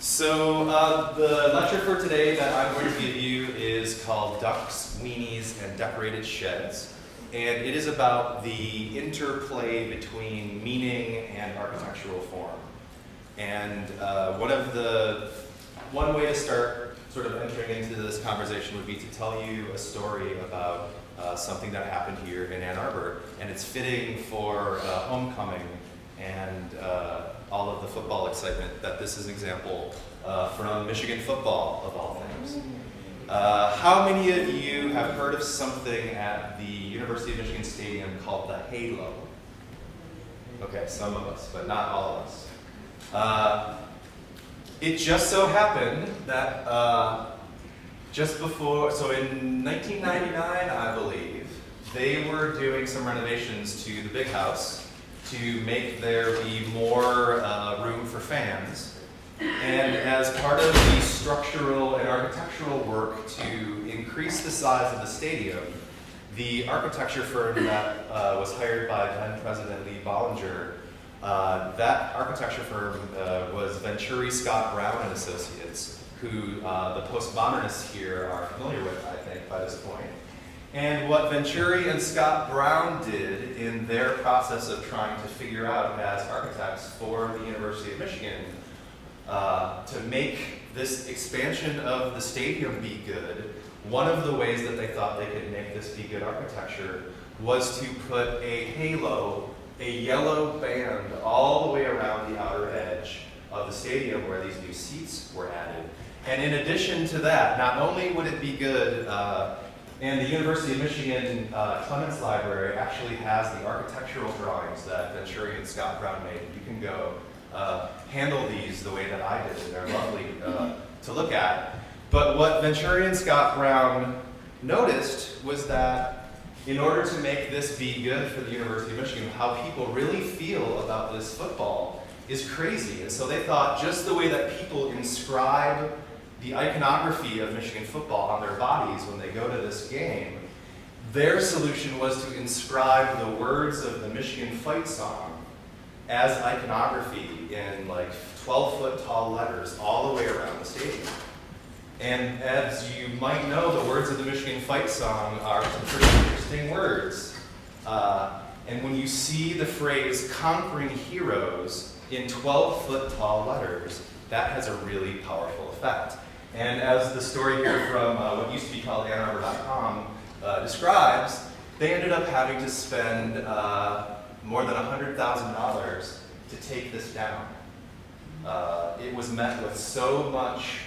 So the lecture for today that I'm going to give you is called Ducks, Weenies, and Decorated Sheds. And it is about the interplay between meaning and architectural form. And one way to start sort of entering into this conversation would be to tell you a story about something that happened here in Ann Arbor. And it's fitting for homecoming and all of the football excitement that this is an example from Michigan football, of all things. How many of you have heard of something at the University of Michigan Stadium called the Halo? Okay, some of us, but not all of us. It just so happened that so in 1999, I believe, they were doing some renovations to the big house to make there be more room for fans. And as part of the structural and architectural work to increase the size of the stadium, the architecture firm that was hired by then President Lee Bollinger, that architecture firm was Venturi, Scott, Brown and Associates, who the postmodernists here are familiar with, I think, by this point. And what Venturi and Scott Brown did in their process of trying to figure out as architects for the University of Michigan to make this expansion of the stadium be good, one of the ways that they thought they could make this be good architecture was to put a halo, a yellow band, all the way around the outer edge of the stadium where these new seats were added. And in addition to that, not only would it be good, and the University of Michigan Clements Library actually has the architectural drawings that Venturi and Scott Brown made. You can go handle these the way that I did, and they're lovely to look at. But what Venturi and Scott Brown noticed was that in order to make this be good for the University of Michigan, how people really feel about this football is crazy. And so they thought just the way that people inscribe the iconography of Michigan football on their bodies when they go to this game, their solution was to inscribe the words of the Michigan fight song as iconography in like 12-foot tall letters all the way around the stadium. And as you might know, the words of the Michigan fight song are some pretty interesting words. And when you see the phrase "conquering heroes" in 12-foot tall letters, that has a really powerful effect. And as the story here from what used to be called AnnArbor.com describes, they ended up having to spend more than $100,000 to take this down. It was met with so much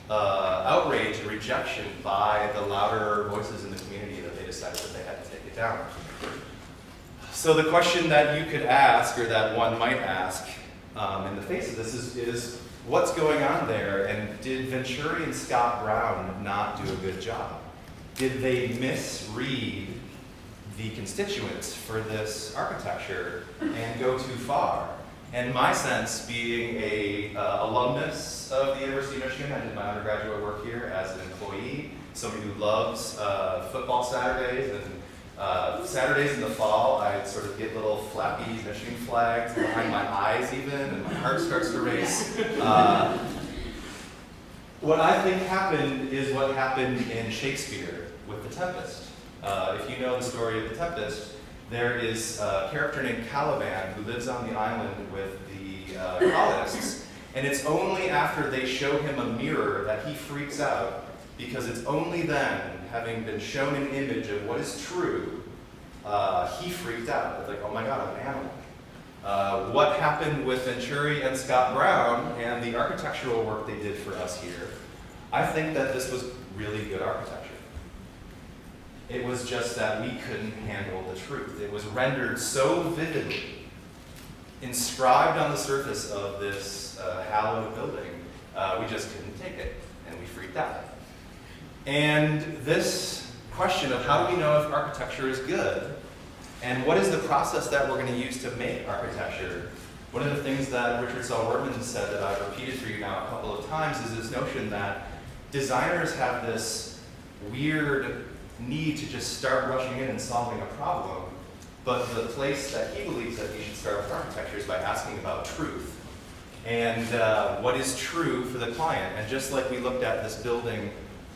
outrage and rejection by the louder voices in the community that they decided that they had to take it down. So the question that you could ask, or that one might ask in the face of this is what's going on there, and did Venturi and Scott Brown not do a good job? Did they misread the constituents for this architecture and go too far? And my sense, being a alumnus of the University of Michigan, I did my undergraduate work here as an employee, somebody who loves football Saturdays, and Saturdays in the fall, I sort of get little flappy Michigan flags behind my eyes even, and my heart starts to race. What I think happened is what happened in Shakespeare with The Tempest. If you know the story of The Tempest, there is a character named Caliban who lives on the island with the colonists, and it's only after they show him a mirror that he freaks out, because it's only then, having been shown an image of what is true, he freaked out. It's like, oh my God, I'm an animal. What happened with Venturi and Scott Brown and the architectural work they did for us here, I think that this was really good architecture. It was just that we couldn't handle the truth. It was rendered so vividly, inscribed on the surface of this hallowed building, we just couldn't take it, and we freaked out. And this question of how do we know if architecture is good, and what is the process that we're going to use to make architecture? One of the things that Richard Saul Wurman said that I've repeated for you now a couple of times is this notion that designers have this weird need to just start rushing in and solving a problem, but the place that he believes that we should start with architecture is by asking about truth. and what is true for the client. And just like we looked at this building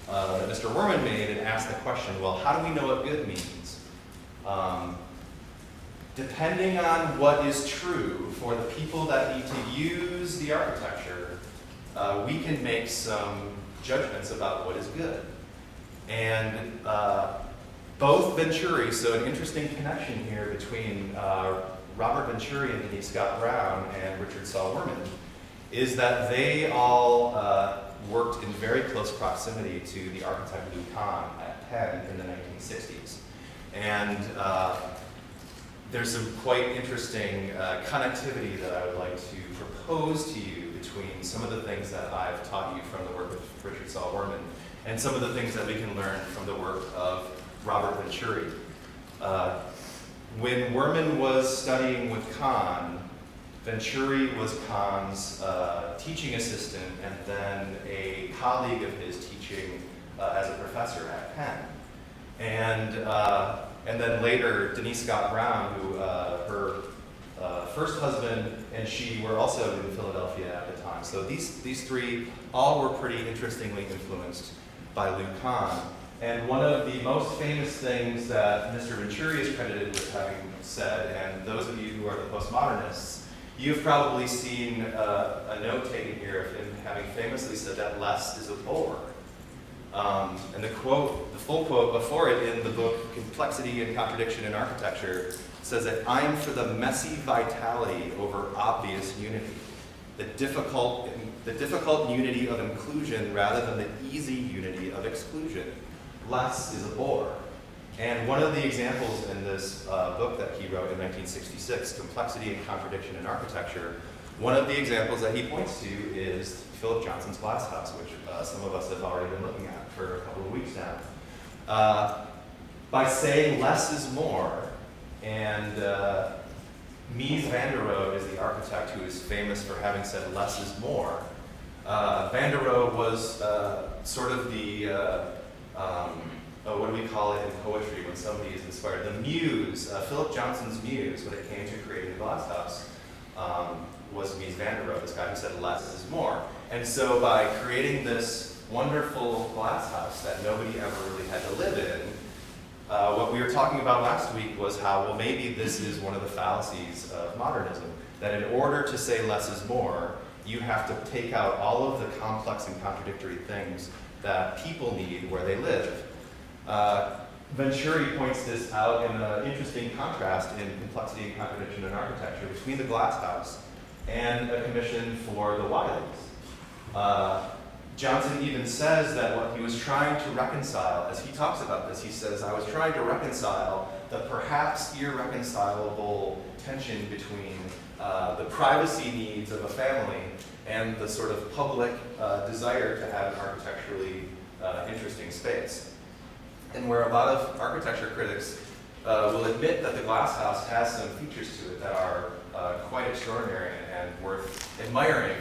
that Mr. Wurman made and asked the question, well, how do we know what good means? Depending on what is true for the people that need to use the architecture, we can make some judgments about what is good. And both Venturi, so an interesting connection here between Robert Venturi and Denise Scott Brown and Richard Saul Wurman, is that they all worked in very close proximity to the architect Lou Kahn at Penn in the 1960s. And there's some quite interesting connectivity that I would like to propose to you between some of the things that I've taught you from the work of Richard Saul Wurman and some of the things that we can learn from the work of Robert Venturi. When Wurman was studying with Kahn, Venturi was Kahn's teaching assistant and then a colleague of his teaching as a professor at Penn. And then later, Denise Scott Brown, who her first husband and she were also in Philadelphia at the time. So these three all were pretty interestingly influenced by Lou Kahn. And one of the most famous things that Mr. Venturi is credited with having said, and those of you who are the postmodernists, you've probably seen a note taken here of him having famously said that less is a bore. And the quote, the full quote before it in the book Complexity and Contradiction in Architecture says that I'm for the messy vitality over obvious unity, the difficult unity of inclusion rather than the easy unity of exclusion. Less is a bore. And one of the examples in this book that he wrote in 1966, Complexity and Contradiction in Architecture, one of the examples that he points to is Philip Johnson's glass house, which some of us have already been looking at for a couple of weeks now. By saying less is more, and Mies van der Rohe is the architect who is famous for having said less is more. Van der Rohe was sort of the, what do we call it in poetry when somebody is inspired? The muse, Philip Johnson's muse when it came to creating the glass house was Mies van der Rohe, this guy who said less is more. And so by creating this wonderful glass house that nobody ever really had to live in, what we were talking about last week was how, well, maybe this is one of the fallacies of modernism, that in order to say less is more, you have to take out all of the complex and contradictory things that people need where they live. Venturi points this out in an interesting contrast in Complexity and Contradiction in Architecture between the glass house and a commission for the Wileys. Johnson even says that what he was trying to reconcile, as he talks about this, he says, I was trying to reconcile the perhaps irreconcilable tension between the privacy needs of a family and the sort of public desire to have an architecturally interesting space. And where a lot of architecture critics will admit that the glass house has some features to it that are quite extraordinary and worth admiring,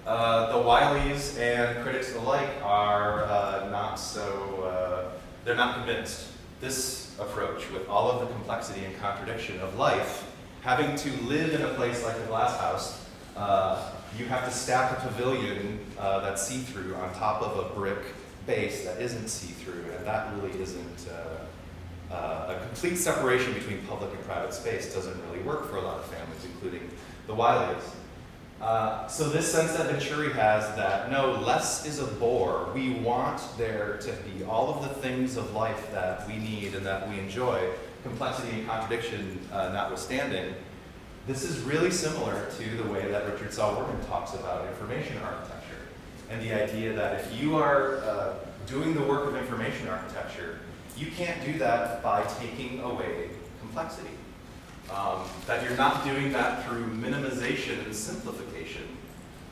the Wileys and critics alike are not so, they're not convinced. This approach, with all of the complexity and contradiction of life, having to live in a place like the glass house, you have to stack a pavilion that's see-through on top of a brick base that isn't see-through, and that really isn't, a complete separation between public and private space doesn't really work for a lot of families, including the Wileys. So this sense that Venturi has that, no, less is a bore. We want there to be all of the things of life that we need and that we enjoy, complexity and contradiction notwithstanding. This is really similar to the way that Richard Saul Wurman talks about information architecture, and the idea that if you are doing the work of information architecture, you can't do that by taking away complexity. That you're not doing that through minimization and simplification.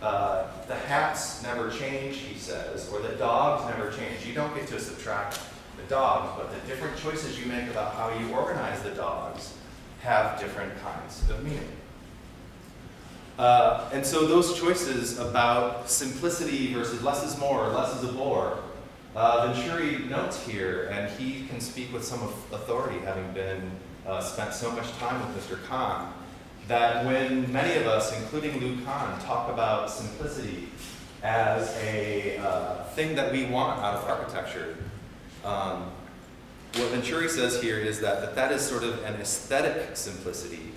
The hats never change, he says, or the dogs never change. You don't get to subtract the dogs, but the different choices you make about how you organize the dogs have different kinds of meaning. And so those choices about simplicity versus less is more, or less is a bore, Venturi notes here, and he can speak with some authority, having been spent so much time with Mr. Kahn, that when many of us, including Lou Kahn, talk about simplicity as a thing that we want out of architecture, what Venturi says here is that is sort of an aesthetic simplicity,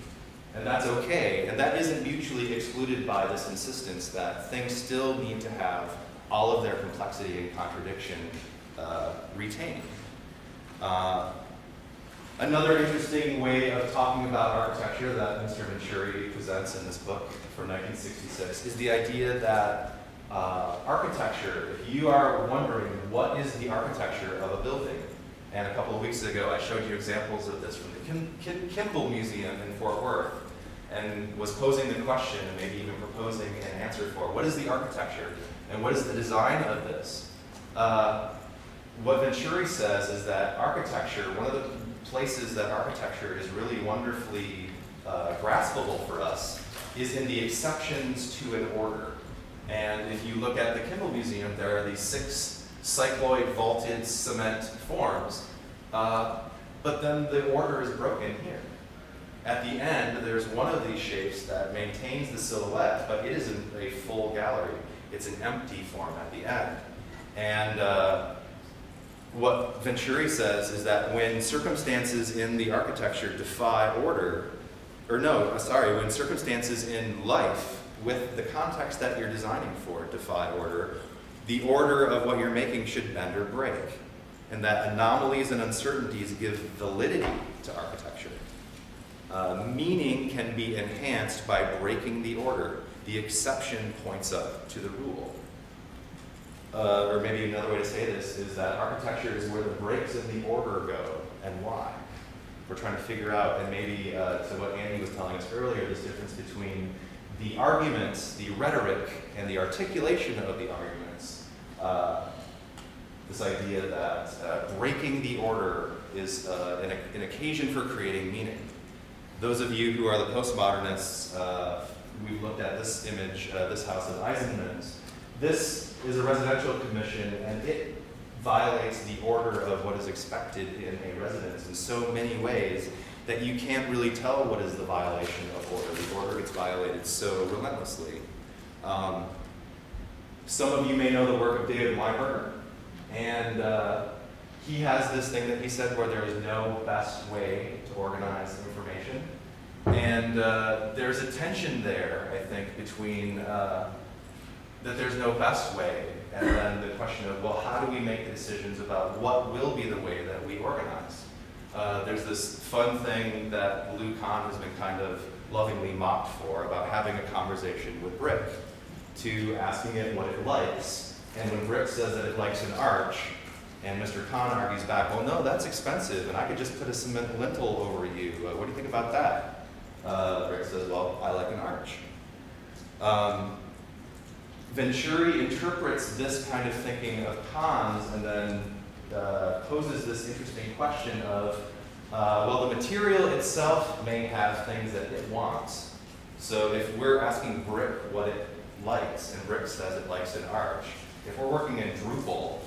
and that's okay, and that isn't mutually excluded by this insistence that things still need to have all of their complexity and contradiction retained. Another interesting way of talking about architecture that Mr. Venturi presents in this book from 1966 is the idea that architecture, if you are wondering what is the architecture of a building, and a couple of weeks ago I showed you examples of this from the Kimball Museum in Fort Worth, and was posing the question and maybe even proposing an answer for what is the architecture and what is the design of this. What Venturi says is that architecture, one of the places that architecture is really wonderfully graspable for us is in the exceptions to an order. And if you look at the Kimball Museum, there are these 6 cycloid vaulted cement forms, but then the order is broken here. At the end, there's one of these shapes that maintains the silhouette, but it isn't a full gallery. It's an empty form at the end. And what Venturi says is that when circumstances in the architecture defy order, when circumstances in life with the context that you're designing for defy order, the order of what you're making should bend or break, and that anomalies and uncertainties give validity to architecture. Meaning can be enhanced by breaking the order. The exception points up to the rule. Or maybe another way to say this is that architecture is where the breaks in the order go and why. We're trying to figure out, and maybe to what Andy was telling us earlier, this difference between the arguments, the rhetoric, and the articulation of the arguments. This idea that breaking the order is an occasion for creating meaning. Those of you who are the postmodernists, we've looked at this image, this house of Eisenman's. This is a residential commission, and it violates the order of what is expected in a residence in so many ways that you can't really tell what is the violation of order. The order gets violated so relentlessly. Some of you may know the work of David Weinberger, and he has this thing that he said where there is no best way to organize information. And there's a tension there, I think, between that there's no best way, and then the question of, well, how do we make the decisions about what will be the way that we organize? There's this fun thing that Lou Kahn has been kind of lovingly mocked for about having a conversation with brick, to asking it what it likes. And when brick says that it likes an arch, and Mr. Kahn argues back, well, no, that's expensive, and I could just put a cement lintel over you. What do you think about that? Brick says, well, I like an arch. Venturi interprets this kind of thinking of Kahn's and then poses this interesting question of, well, the material itself may have things that it wants. So if we're asking brick what it likes, and brick says it likes an arch, if we're working in Drupal,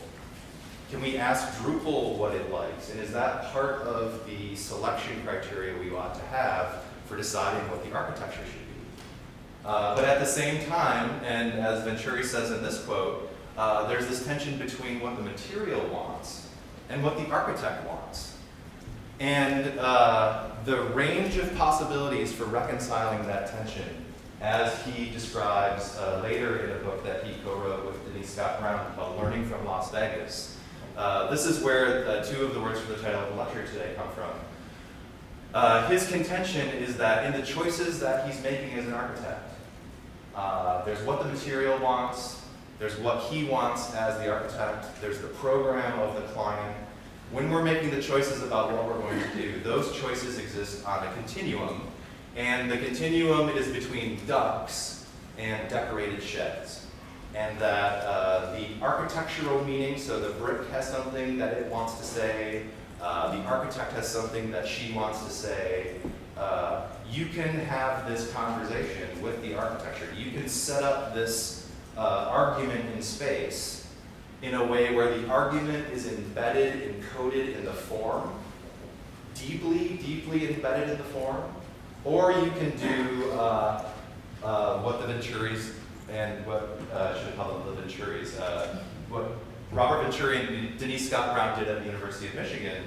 can we ask Drupal what it likes? And is that part of the selection criteria we ought to have for deciding what the architecture should be? But at the same time, and as Venturi says in this quote, there's this tension between what the material wants and what the architect wants. And the range of possibilities for reconciling that tension, as he describes later in a book that he co-wrote with Denise Scott Brown called Learning from Las Vegas. This is where 2 of the words for the title of the lecture today come from. His contention is that in the choices that he's making as an architect, there's what the material wants, there's what he wants as the architect, there's the program of the client. When we're making the choices about what we're going to do, those choices exist on a continuum, and the continuum is between ducks and decorated sheds. And that the architectural meaning, so the brick has something that it wants to say, the architect has something that she wants to say. You can have this conversation with the architecture. You can set up this argument in space in a way where the argument is embedded, encoded in the form, deeply, deeply embedded in the form, Or you can do what the Venturis and what should I call them, the Venturis, what Robert Venturi and Denise Scott Brown did at the University of Michigan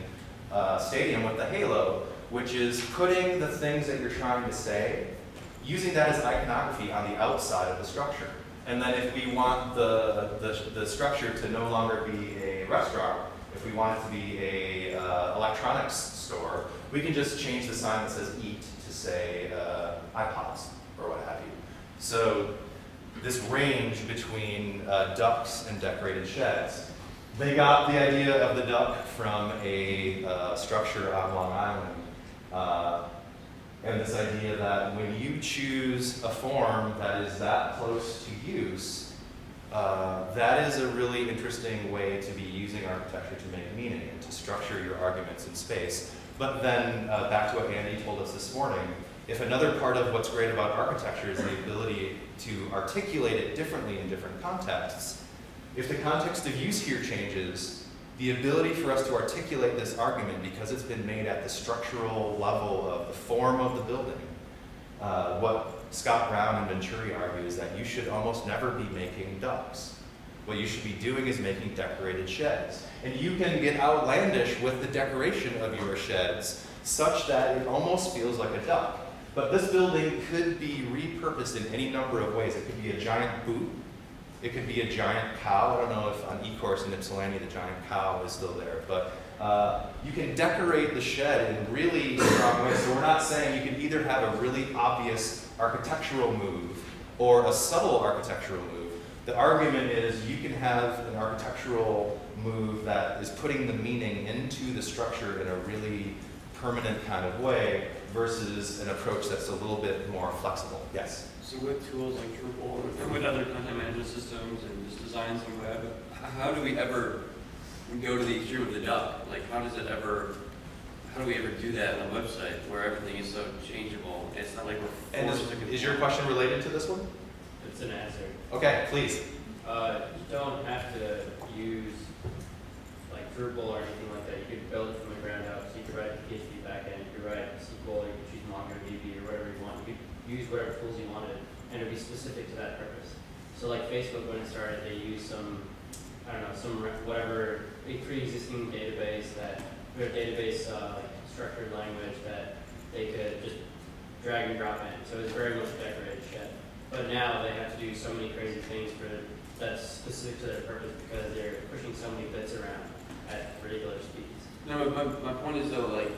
Stadium with the halo, which is putting the things that you're trying to say, using that as iconography on the outside of the structure. And then if we want the structure to no longer be a restaurant, if we want it to be a electronics store, we can just change the sign that says eat to say iPods or what have you. So this range between ducks and decorated sheds. They got the idea of the duck from a structure on Long Island. And this idea that when you choose a form that is that close to use, that is a really interesting way to be using architecture to make meaning and to structure your arguments in space. But then back to what Andy told us this morning, if another part of what's great about architecture is the ability to articulate it differently in different contexts, if the context of use here changes, the ability for us to articulate this argument, because it's been made at the structural level of the form of the building, what Scott Brown and Venturi argue is that you should almost never be making ducks. What you should be doing is making decorated sheds. And you can get outlandish with the decoration of your sheds such that it almost feels like a duck. But this building could be repurposed in any number of ways. It could be a giant boot. It could be a giant cow. I don't know if on E-Course in Ypsilanti the giant cow is still there. But you can decorate the shed in really strong ways. So we're not saying you can either have a really obvious architectural move or a subtle architectural move. The argument is you can have an architectural move that is putting the meaning into the structure in a really permanent kind of way versus an approach that's a little bit more flexible. Yes? So with tools like Drupal and with other content management systems and just designs and web, how do we ever go to the extreme of the duck? Like how do we ever do that on a website where everything is so changeable? It's not like we're forced to conform. Is your question related to this one? It's an answer. Okay, please. You don't have to use like Drupal or anything like that. You could build it from the ground up. So you could write a PHP backend, you could write SQL, you could choose MongoDB or whatever you want. You could use whatever tools you wanted, and it would be specific to that purpose. So like Facebook, when it started, they used some, I don't know, whatever a pre-existing database like structured language that they could just drag and drop in. So it was very much a decorated shed. But now they have to do so many crazy things that's specific to their purpose because they're pushing so many bits around at ridiculous speeds. No, my point is though, like,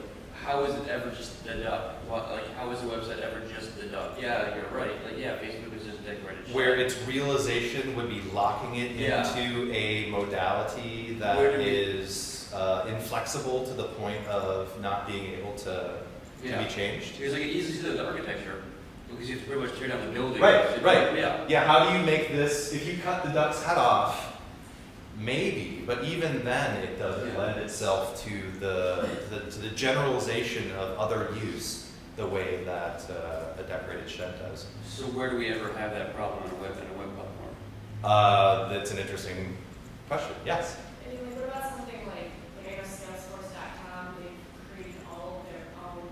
how is it ever just the duck? How is a website ever just the duck? Yeah, you're right. Like, yeah, Facebook is just a decorated shed. Where its realization would be locking it into a modality that is inflexible to the point of not being able to be changed. Because like it easily see the architecture. Because you have to pretty much tear down the building. Right. Yeah. How do you make this, if you cut the duck's head off, maybe, but even then it doesn't lend itself to the generalization of other use the way that a decorated shed does. So where do we ever have that problem in a web platform? That's an interesting question. Yes? Anyway, what about something like I know Salesforce.com, they've created all of their own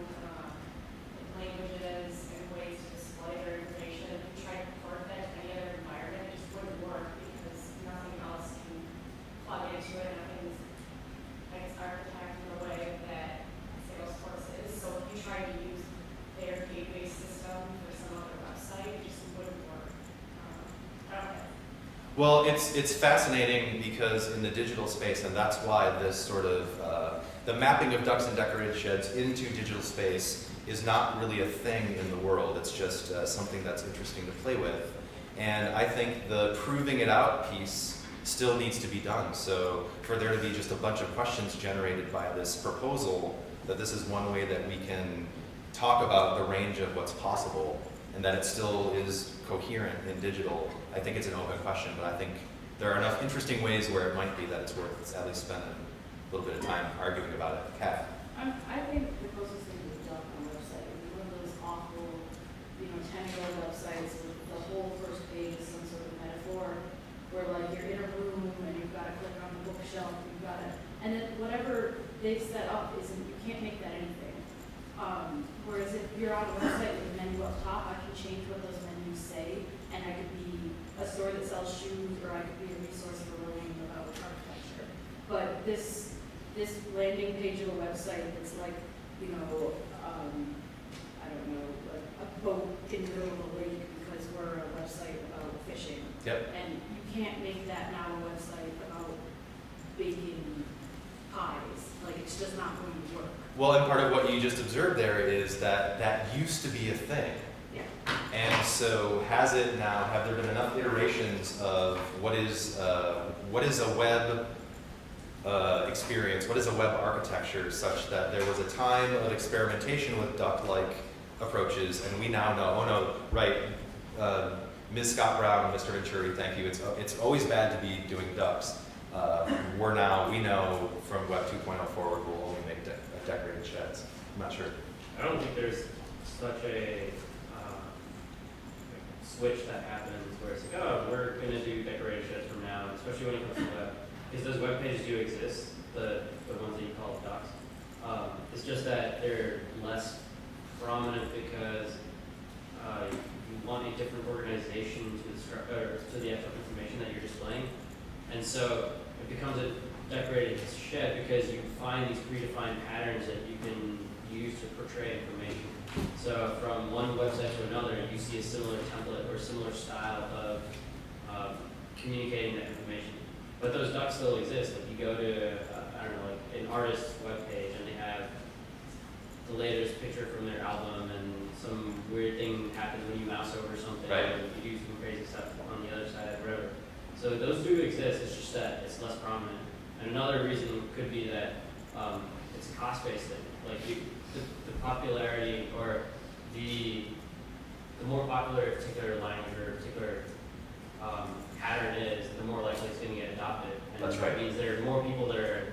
languages and ways to display their information. If you try to port that to any other environment, it just wouldn't work because nothing else can plug into it. Nothing's like it's architected in a way that Salesforce is. So if you try to use their gateway system for some other website, it just wouldn't work. I don't know. Well, it's fascinating because in the digital space, and that's why this sort of, the mapping of ducks and decorated sheds into digital space is not really a thing in the world. It's just something that's interesting to play with. And I think the proving it out piece still needs to be done. So for there to be just a bunch of questions generated by this proposal, that this is one way that we can talk about the range of what's possible and that it still is coherent in digital, I think it's an open question, but I think there are enough interesting ways where it might be that it's worth at least spending a little bit of time arguing about it. Kat? I think the closest thing to a duck on a website would be one of those awful, 10-year-old websites with the whole first page is some sort of metaphor where like you're in a room and you've got to click on the bookshelf, and then whatever they've set up isn't, you can't make that anything. Whereas if you're on a website with a menu up top, I can change what those menus say, and I could be a store that sells shoes, or I could be a resource for learning about architecture. But this landing page of a website that's like, you know, I don't know, like a boat in the middle of a lake because we're a website about fishing. Yep. And you can't make that now a website about baking pies. Like, it's just not going to work. Well, and part of what you just observed there is that that used to be a thing. Yeah. And so have there been enough iterations of what is a web experience, what is a web architecture, such that there was a time of experimentation with duck-like approaches, and we now know, oh no, right, Ms. Scott Brown, Mr. Venturi, thank you, it's always bad to be doing ducks. We know from Web 2.0 forward, we'll only make decorated sheds. I'm not sure. I don't think there's such a switch that happens where it's like, oh, we're going to do decorated sheds from now, especially when it comes to web. Because those web pages do exist, the ones that you call docs. It's just that they're less prominent because you want a different organization to the actual information that you're displaying. And so it becomes a decorated shed because you find these predefined patterns that you can use to portray information. So from one website to another, you see a similar template or similar style of communicating that information. But those docs still exist. Like you go to, I don't know, like an artist's webpage and they have the latest picture from their album and some weird thing happens when you mouse over something, right, and you do some crazy stuff on the other side, whatever. So those do exist, it's just that it's less prominent. And another reason could be that it's a cost-based thing. Like the popularity or the more popular a particular language or a particular pattern is, the more likely it's going to get adopted. And that's right. That means there are more people that are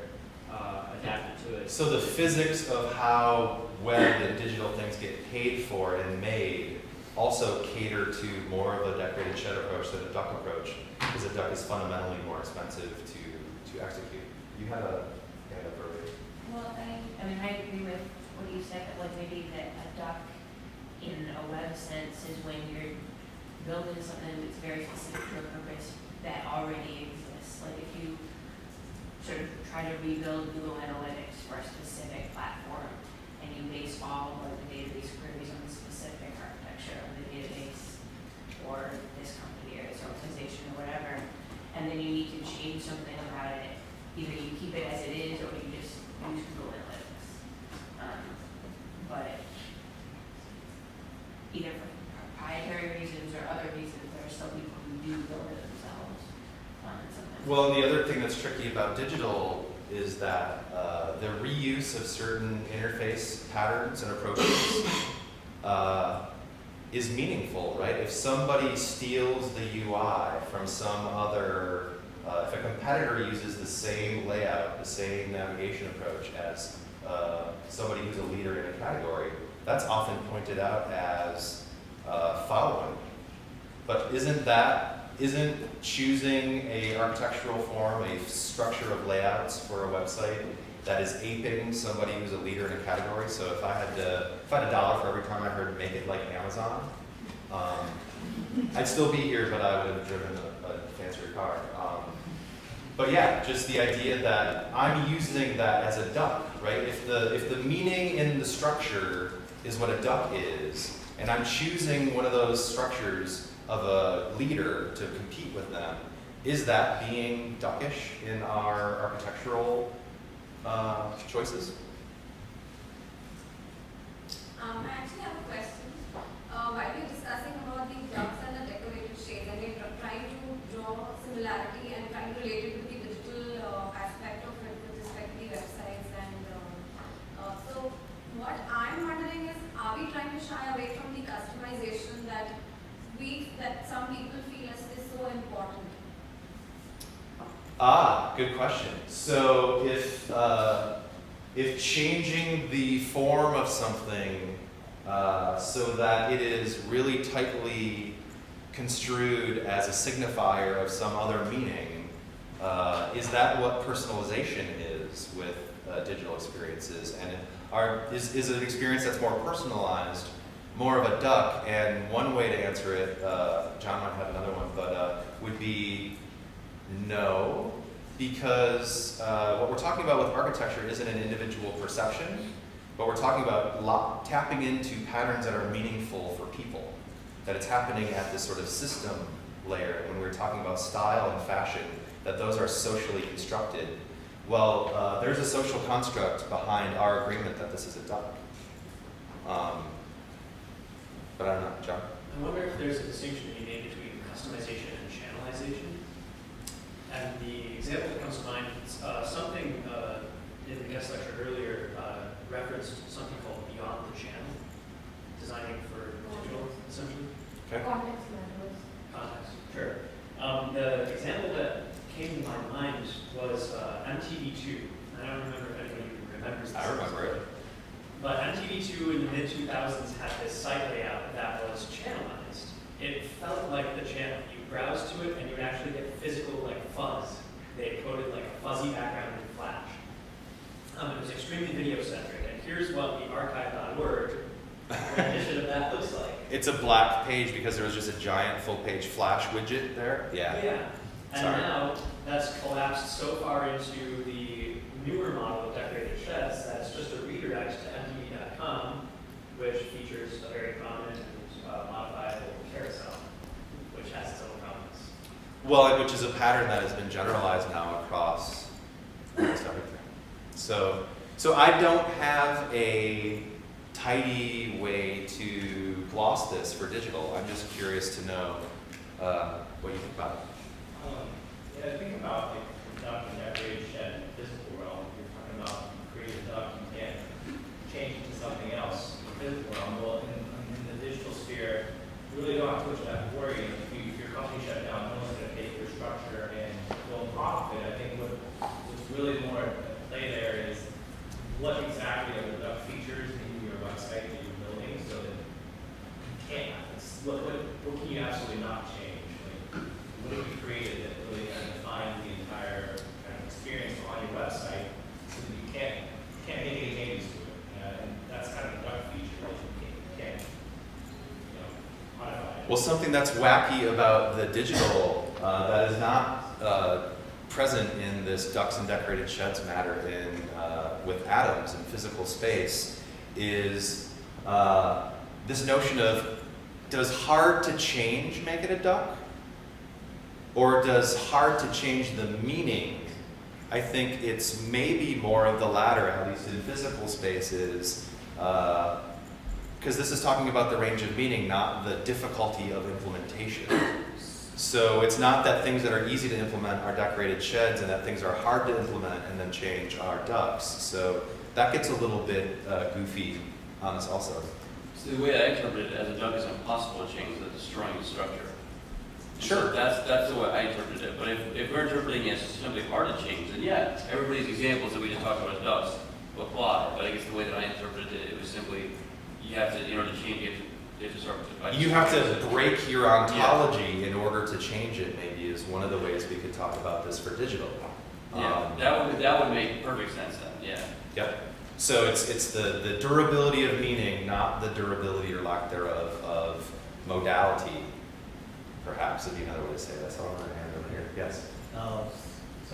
adapted to it. So the physics of how web and digital things get paid for and made also cater to more of a decorated shed approach than a duck approach, because a duck is fundamentally more expensive to execute. You had a verdict. Well, I mean, I agree with what you said, but like maybe that a duck in a web sense is when you're building something that's very specific to a purpose that already exists. Like if you sort of try to rebuild Google Analytics for a specific platform and you base all of the database queries on the specific architecture of the database or this company or this organization or whatever, and then you need to change something about it, either you keep it as it is or you just use Google Analytics. But either for proprietary reasons or other reasons, there are still people who do build it themselves. Sometimes. Well, and the other thing that's tricky about digital is that the reuse of certain interface patterns and approaches is meaningful, right? If somebody steals the UI from some other, if a competitor uses the same layout, the same navigation approach as somebody who's a leader in a category, that's often pointed out as following. But isn't choosing a architectural form, a structure of layouts for a website that is aping somebody who's a leader in a category? So if I had $1 for every time I heard "make it like Amazon," I'd still be here, but I would have driven a fancier car. But yeah, just the idea that I'm using that as a duck, right? If the meaning in the structure is what a duck is, and I'm choosing one of those structures of a leader to compete with them, is that being duckish in our architectural choices? I actually have a question. While we're discussing about the ducks and the decorated shades, and we're trying to draw similarity and trying to relate it to the digital aspect of it with respect to the websites. And so what I'm wondering is, are we trying to shy away from the customization that some people feel is so important? Good question. So if changing the form of something so that it is really tightly construed as a signifier of some other meaning, is that what personalization is with digital experiences? And is an experience that's more personalized, more of a duck? And one way to answer it, John might have another one, but would be no, because what we're talking about with architecture isn't an individual perception, but we're talking about tapping into patterns that are meaningful for people, that it's happening at this sort of system layer. When we're talking about style and fashion, that those are socially constructed. Well, there's a social construct behind our agreement that this is a duck. But I don't know, John? I wonder if there's a distinction to be made between customization and channelization. And the example that comes to mind is something in the guest lecture earlier referenced something called Beyond the Channel, designing for digital, essentially. Okay. Context matters. Context, sure. The example that came to my mind was MTV2. I don't remember if anybody remembers this. I remember it. But MTV2 in the mid-2000s had this site layout that was channelized. It felt like the channel. You browse to it and you would actually get physical like fuzz. They encoded like a fuzzy background in Flash. It was extremely video-centric. And here's what the archive.org rendition of that looks like. It's a black page because there was just a giant full-page Flash widget there. Yeah. Yeah. And Sorry. now that's collapsed so far into the newer model of decorated sheds that it's just a redirect to mtv.com, which features a very prominent and modifiable carousel, which has its own problems. Well, which is a pattern that has been generalized now across almost everything. So I don't have a tidy way to gloss this for digital. I'm just curious to know what you think about it. Yeah, think about like the duck and decorated shed in the physical realm. You're talking about you create a duck, you can't change it to something else in the physical realm. Well, in the digital sphere, you really don't have to have to worry. If your company shut down, no one's going to take your structure and go profit. I think what's really more at play there is what exactly are the duck features in your website that you're building so that you can't. What can you absolutely not change? Like, what have you created that really kind of defines the entire kind of experience on your website so that you can't make any changes to it? And that's kind of a duck feature that you can't modify. Well, something that's wacky about the digital that is not present in this ducks and decorated sheds matter in with atoms and physical space is this notion of, does hard to change make it a duck? Or does hard to change the meaning? I think it's maybe more of the latter, at least in physical spaces, because this is talking about the range of meaning, not the difficulty of implementation. So it's not that things that are easy to implement are decorated sheds and that things are hard to implement and then change are ducks. So that gets a little bit goofy on us also. So the way I interpret it as a duck is impossible to change without destroying the structure. Sure. So that's the way I interpret it. But if we're interpreting it as simply hard to change, then yeah, everybody's examples that we just talked about as ducks will apply. But I guess the way that I interpreted it, it was simply, you have to, in order to change it, you have to start with You have to break your ontology in order to change it, maybe, is one of the ways we could talk about this for digital. Yeah, that would make perfect sense then, yeah. Yep. So it's the durability of meaning, not the durability or lack thereof of modality, perhaps would be another way to say that. So I'm going to hand over here. Yes? So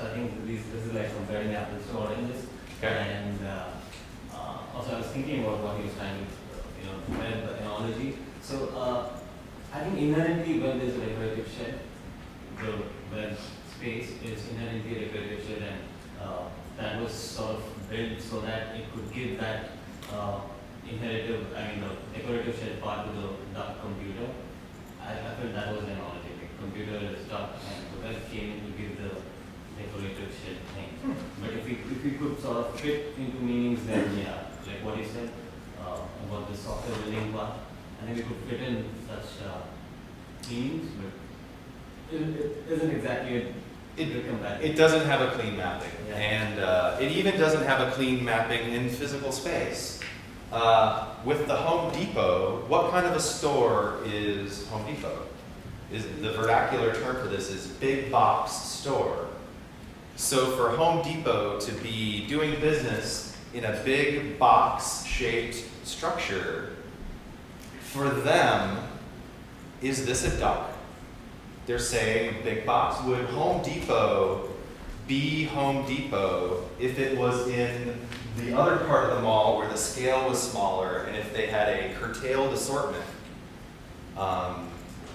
I think this is like comparing apples to oranges. Okay. And also I was thinking about what he was trying to, compare the analogy. So I think inherently when there's a decorative shed, the web space is inherently a decorative shed, and that was sort of built so that it could give that inheritive, the decorative shed part to the duck computer. I felt that was an analogy. The computer is duck and the web came in to give the decorative shed thing. But if we could sort of fit into meanings, then yeah, like what you said about the software building part, I think we could fit in such meanings, but it isn't exactly It doesn't have a clean mapping, Yeah. and it even doesn't have a clean mapping in physical space. With the Home Depot, what kind of a store is Home Depot? Is the vernacular term for this is big box store. So for Home Depot to be doing business in a big box-shaped structure, for them, is this a duck? They're saying big box. Would Home Depot be Home Depot if it was in the other part of the mall where the scale was smaller and if they had a curtailed assortment?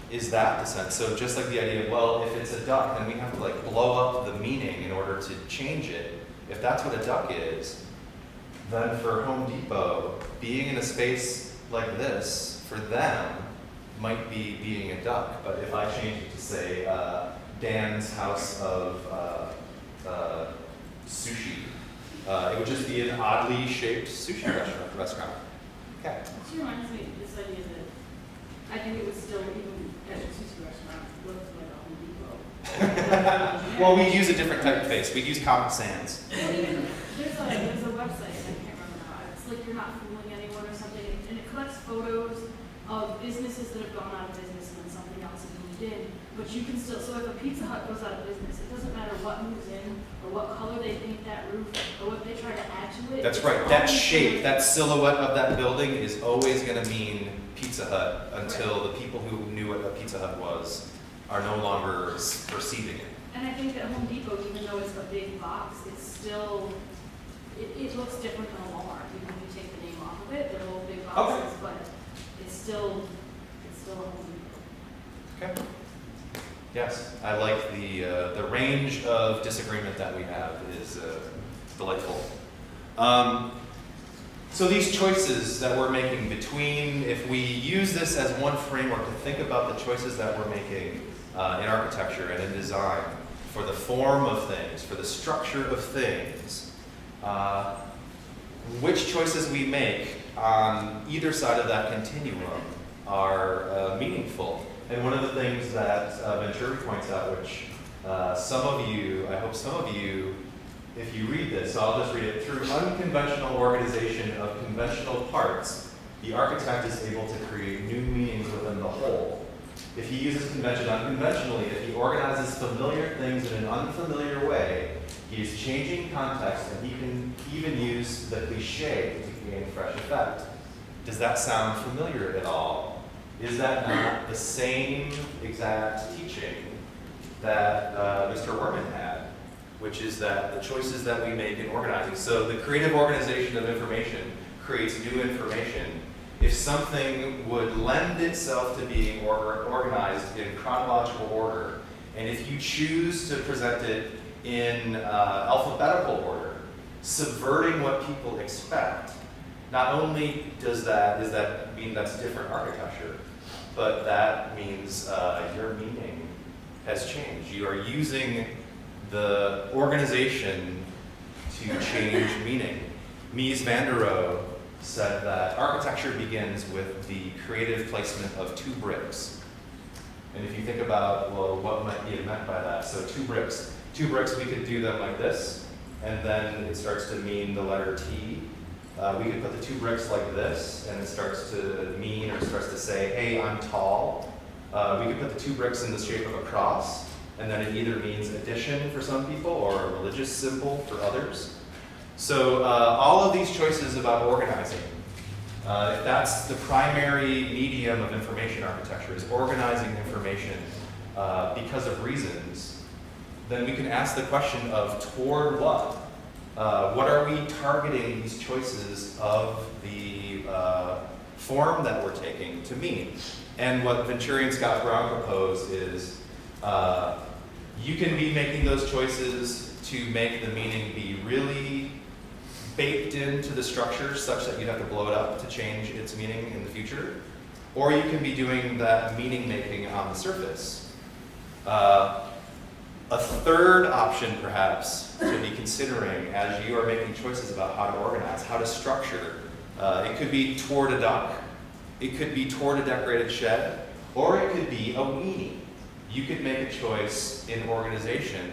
Is that the sense? So just like the idea of, well, if it's a duck, then we have to like blow up the meaning in order to change it. If that's what a duck is, then for Home Depot, being in a space like this, for them, might be being a duck. But if I change it to say Dan's House of Sushi, it would just be an oddly shaped sushi restaurant. Okay. It reminds me of this idea that I think it would still, even as a sushi restaurant, look like a Home Depot. Well, we use a different typeface. We use Comic Sans. There's a website, I can't remember now, it's like you're not fooling anyone or something, and it collects photos of businesses that have gone out of business and then something else has moved in, but you can still, so if a Pizza Hut goes out of business, it doesn't matter what moves in, or what color they paint that roof, or what they try to add to it. That's it's right. That always shape, gonna- that silhouette of that building is always going to mean Pizza Hut until the people who knew what a Pizza Hut was are no longer perceiving it. And I think that Home Depot, even though it's a big box, it's still, it looks different than a Walmart, even when you take the name off of it, they're little big boxes, but it's still a Home Depot. Okay. Yes, I like the range of disagreement that we have is delightful. So these choices that we're making between, if we use this as one framework to think about the choices that we're making in architecture and in design for the form of things, for the structure of things, which choices we make on either side of that continuum are meaningful. And one of the things that Venturi points out, which some of you, I hope some of you, if you read this, so I'll just read it. Through unconventional organization of conventional parts, the architect is able to create new meanings within the whole. If he uses convention unconventionally, if he organizes familiar things in an unfamiliar way, he is changing context, and he can even use the cliche to gain fresh effect. Does that sound familiar at all? Is that not the same exact teaching that Mr. Wurman had, which is that the choices that we make in organizing, so the creative organization of information creates new information. If something would lend itself to being organized in chronological order, and if you choose to present it in alphabetical order, subverting what people expect, not only does that mean that's different architecture, but that means your meaning has changed. You are using the organization to change meaning. Mies van der Rohe said that architecture begins with the creative placement of two bricks. And if you think about, well, what might be meant by that? So two bricks, we could do them like this, and then it starts to mean the letter T. We could put the two bricks like this, and it starts to mean, or starts to say, hey, I'm tall. We could put the two bricks in the shape of a cross, and then it either means addition for some people or a religious symbol for others. So all of these choices about organizing, if that's the primary medium of information architecture, is organizing information because of reasons, then we can ask the question of toward what? What are we targeting these choices of the form that we're taking to mean? And what Venturi and Scott Brown propose is you can be making those choices to make the meaning be really baked into the structure such that you'd have to blow it up to change its meaning in the future. Or you can be doing that meaning making on the surface. A third option, perhaps, to be considering as you are making choices about how to organize, how to structure. It could be toward a duck, it could be toward a decorated shed, or it could be a weenie. You could make a choice in organization,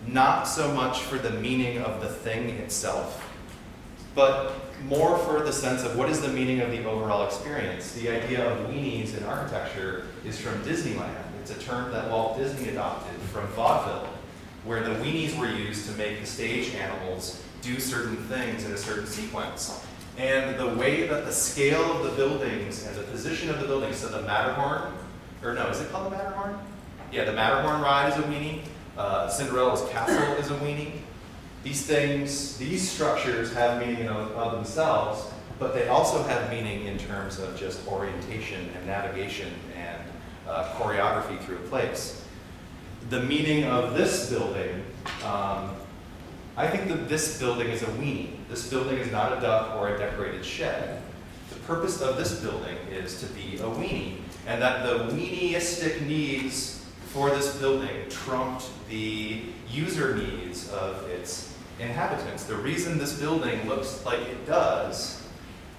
not so much for the meaning of the thing itself, but more for the sense of what is the meaning of the overall experience. The idea of weenies in architecture is from Disneyland. It's a term that Walt Disney adopted from vaudeville, where the weenies were used to make the stage animals do certain things in a certain sequence. And the way that the scale of the buildings and the position of the buildings, so the Matterhorn, or no, is it called the Matterhorn? Yeah, the Matterhorn ride is a weenie. Cinderella's castle is a weenie. These things, these structures have meaning of themselves, but they also have meaning in terms of just orientation and navigation and choreography through a place. The meaning of this building, I think that this building is a weenie. This building is not a duck or a decorated shed. The purpose of this building is to be a weenie, and that the weeniistic needs for this building trumped the user needs of its inhabitants. The reason this building looks like it does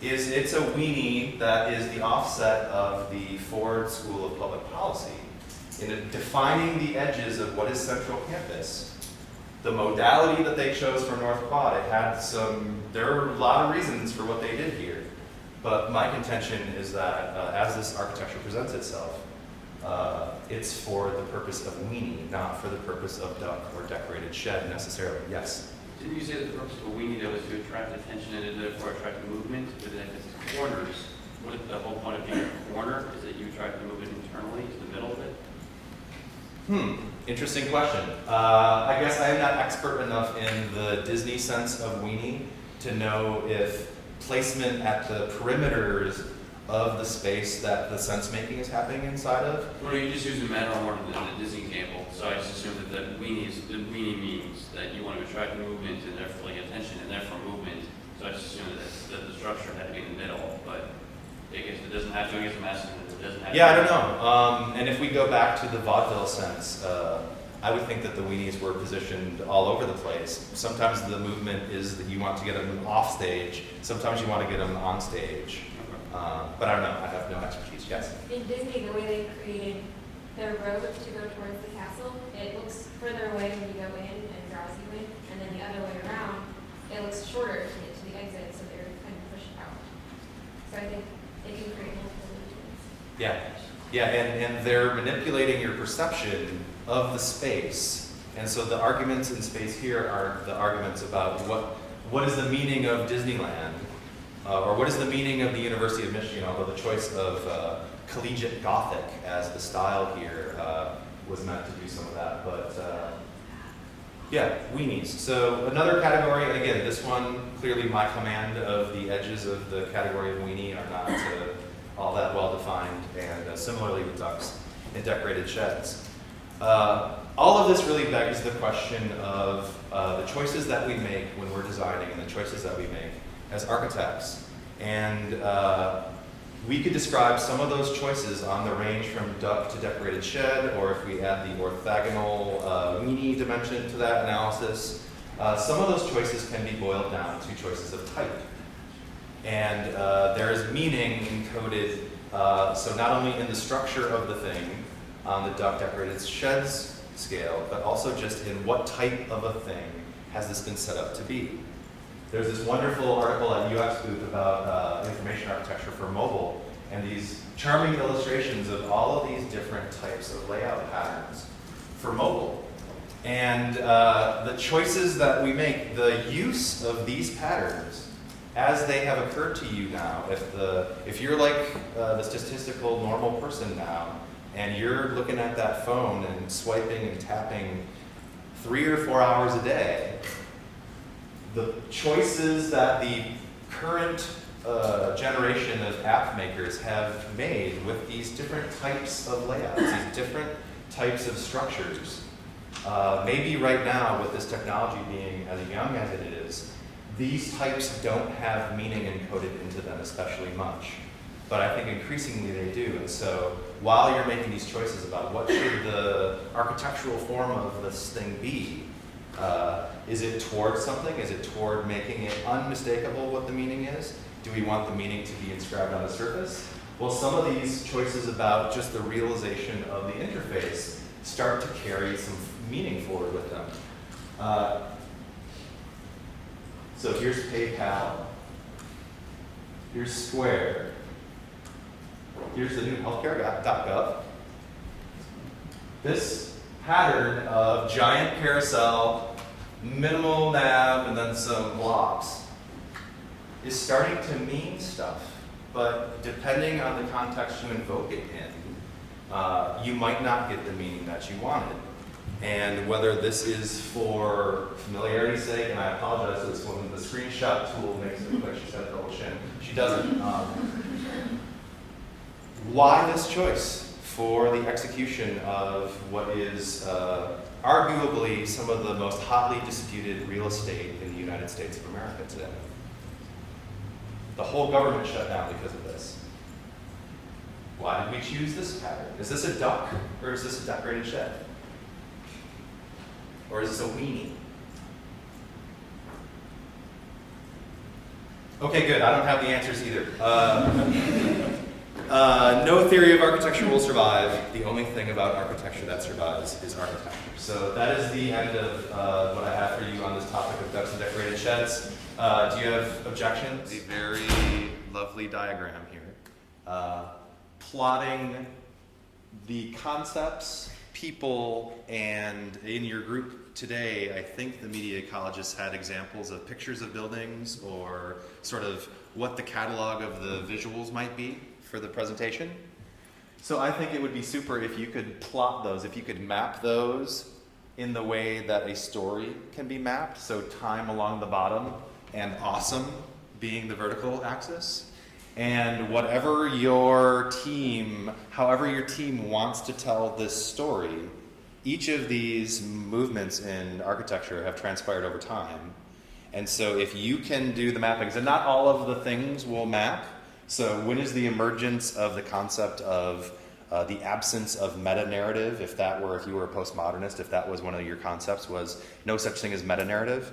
is it's a weenie that is the offset of the Ford School of Public Policy in defining the edges of what is Central Campus. The modality that they chose for North Quad, there are a lot of reasons for what they did here. But my contention is that as this architecture presents itself, it's for the purpose of weenie, not for the purpose of duck or decorated shed necessarily. Yes? Didn't you say that the purpose of a weenie though is to attract attention and therefore attract movement? But then if it's corners, what is the whole point of being a corner? Is that you attract the movement internally to the middle of it? Interesting question. I guess I am not expert enough in the Disney sense of weenie to know if placement at the perimeters of the space that the sense making is happening inside of. Well, you just use the Matterhorn in the Disney example, so I just assume that the weenie means that you want to attract movement and therefore like attention and therefore movement. So I just assume that the structure had to be in the middle, but I guess it doesn't have to. I guess I'm asking that it doesn't have to. Yeah, I don't know. And if we go back to the vaudeville sense, I would think that the weenies were positioned all over the place. Sometimes the movement is that you want to get them off stage. Sometimes you want to get them on stage. But I don't know. I have no expertise. Yes? In Disney, the way they created their road to go towards the castle, it looks further away when you go in and draws you in, and then the other way around, it looks shorter to get to the exit, so they're kind of pushed out. So I think they can create multiple movements. Yeah, and they're manipulating your perception of the space. And so the arguments in space here are the arguments about what is the meaning of Disneyland, or what is the meaning of the University of Michigan, although the choice of collegiate Gothic as the style here was meant to do some of that. But yeah, weenies. So another category, and again, this one, clearly my command of the edges of the category of weenie are not all that well defined, and similarly with ducks and decorated sheds. All of this really begs the question of the choices that we make when we're designing and the choices that we make as architects. And we could describe some of those choices on the range from duck to decorated shed, or if we add the orthogonal weenie dimension to that analysis, some of those choices can be boiled down to choices of type. And there is meaning encoded, so not only in the structure of the thing on the duck decorated sheds scale, but also just in what type of a thing has this been set up to be. There's this wonderful article at UX Booth about information architecture for mobile, and these charming illustrations of all of these different types of layout patterns for mobile. And the choices that we make, the use of these patterns as they have occurred to you now. If you're like the statistical normal person now, and you're looking at that phone and swiping and tapping 3 or 4 hours a day, the choices that the current generation of app makers have made with these different types of layouts, these different types of structures, maybe right now with this technology being as young as it is, these types don't have meaning encoded into them especially much. But I think increasingly they do. And so while you're making these choices about what should the architectural form of this thing be, is it toward something? Is it toward making it unmistakable what the meaning is? Do we want the meaning to be inscribed on the surface? Well, some of these choices about just the realization of the interface start to carry some meaning forward with them. So here's PayPal. Here's Square. Here's the new healthcare.gov. This pattern of giant carousel minimal nav and then some blocks is starting to mean stuff. But depending on the context you invoke it in, you might not get the meaning that you wanted. And whether this is for familiarity's sake, and I apologize to this woman, the screenshot tool makes it look like she's got a double chin. She doesn't. Why this choice for the execution of what is arguably some of the most hotly disputed real estate in the United States of America today? The whole government shut down because of this. Why did we choose this pattern? Is this a duck, or is this a decorated shed? Or is this a weenie? Okay, good. I don't have the answers either. No theory of architecture will survive. The only thing about architecture that survives is architecture. So that is the end of what I have for you on this topic of ducks and decorated sheds. Do you have objections? A very lovely diagram here. Plotting the concepts, people, and in your group today, I think the media ecologists had examples of pictures of buildings or sort of what the catalog of the visuals might be for the presentation. So I think it would be super if you could plot those, if you could map those in the way that a story can be mapped, so time along the bottom and awesome being the vertical axis. And whatever your team, however your team wants to tell this story, each of these movements in architecture have transpired over time. And so if you can do the mappings, and not all of the things will map, so when is the emergence of the concept of the absence of meta-narrative, if you were a postmodernist, if that was one of your concepts, was no such thing as meta-narrative.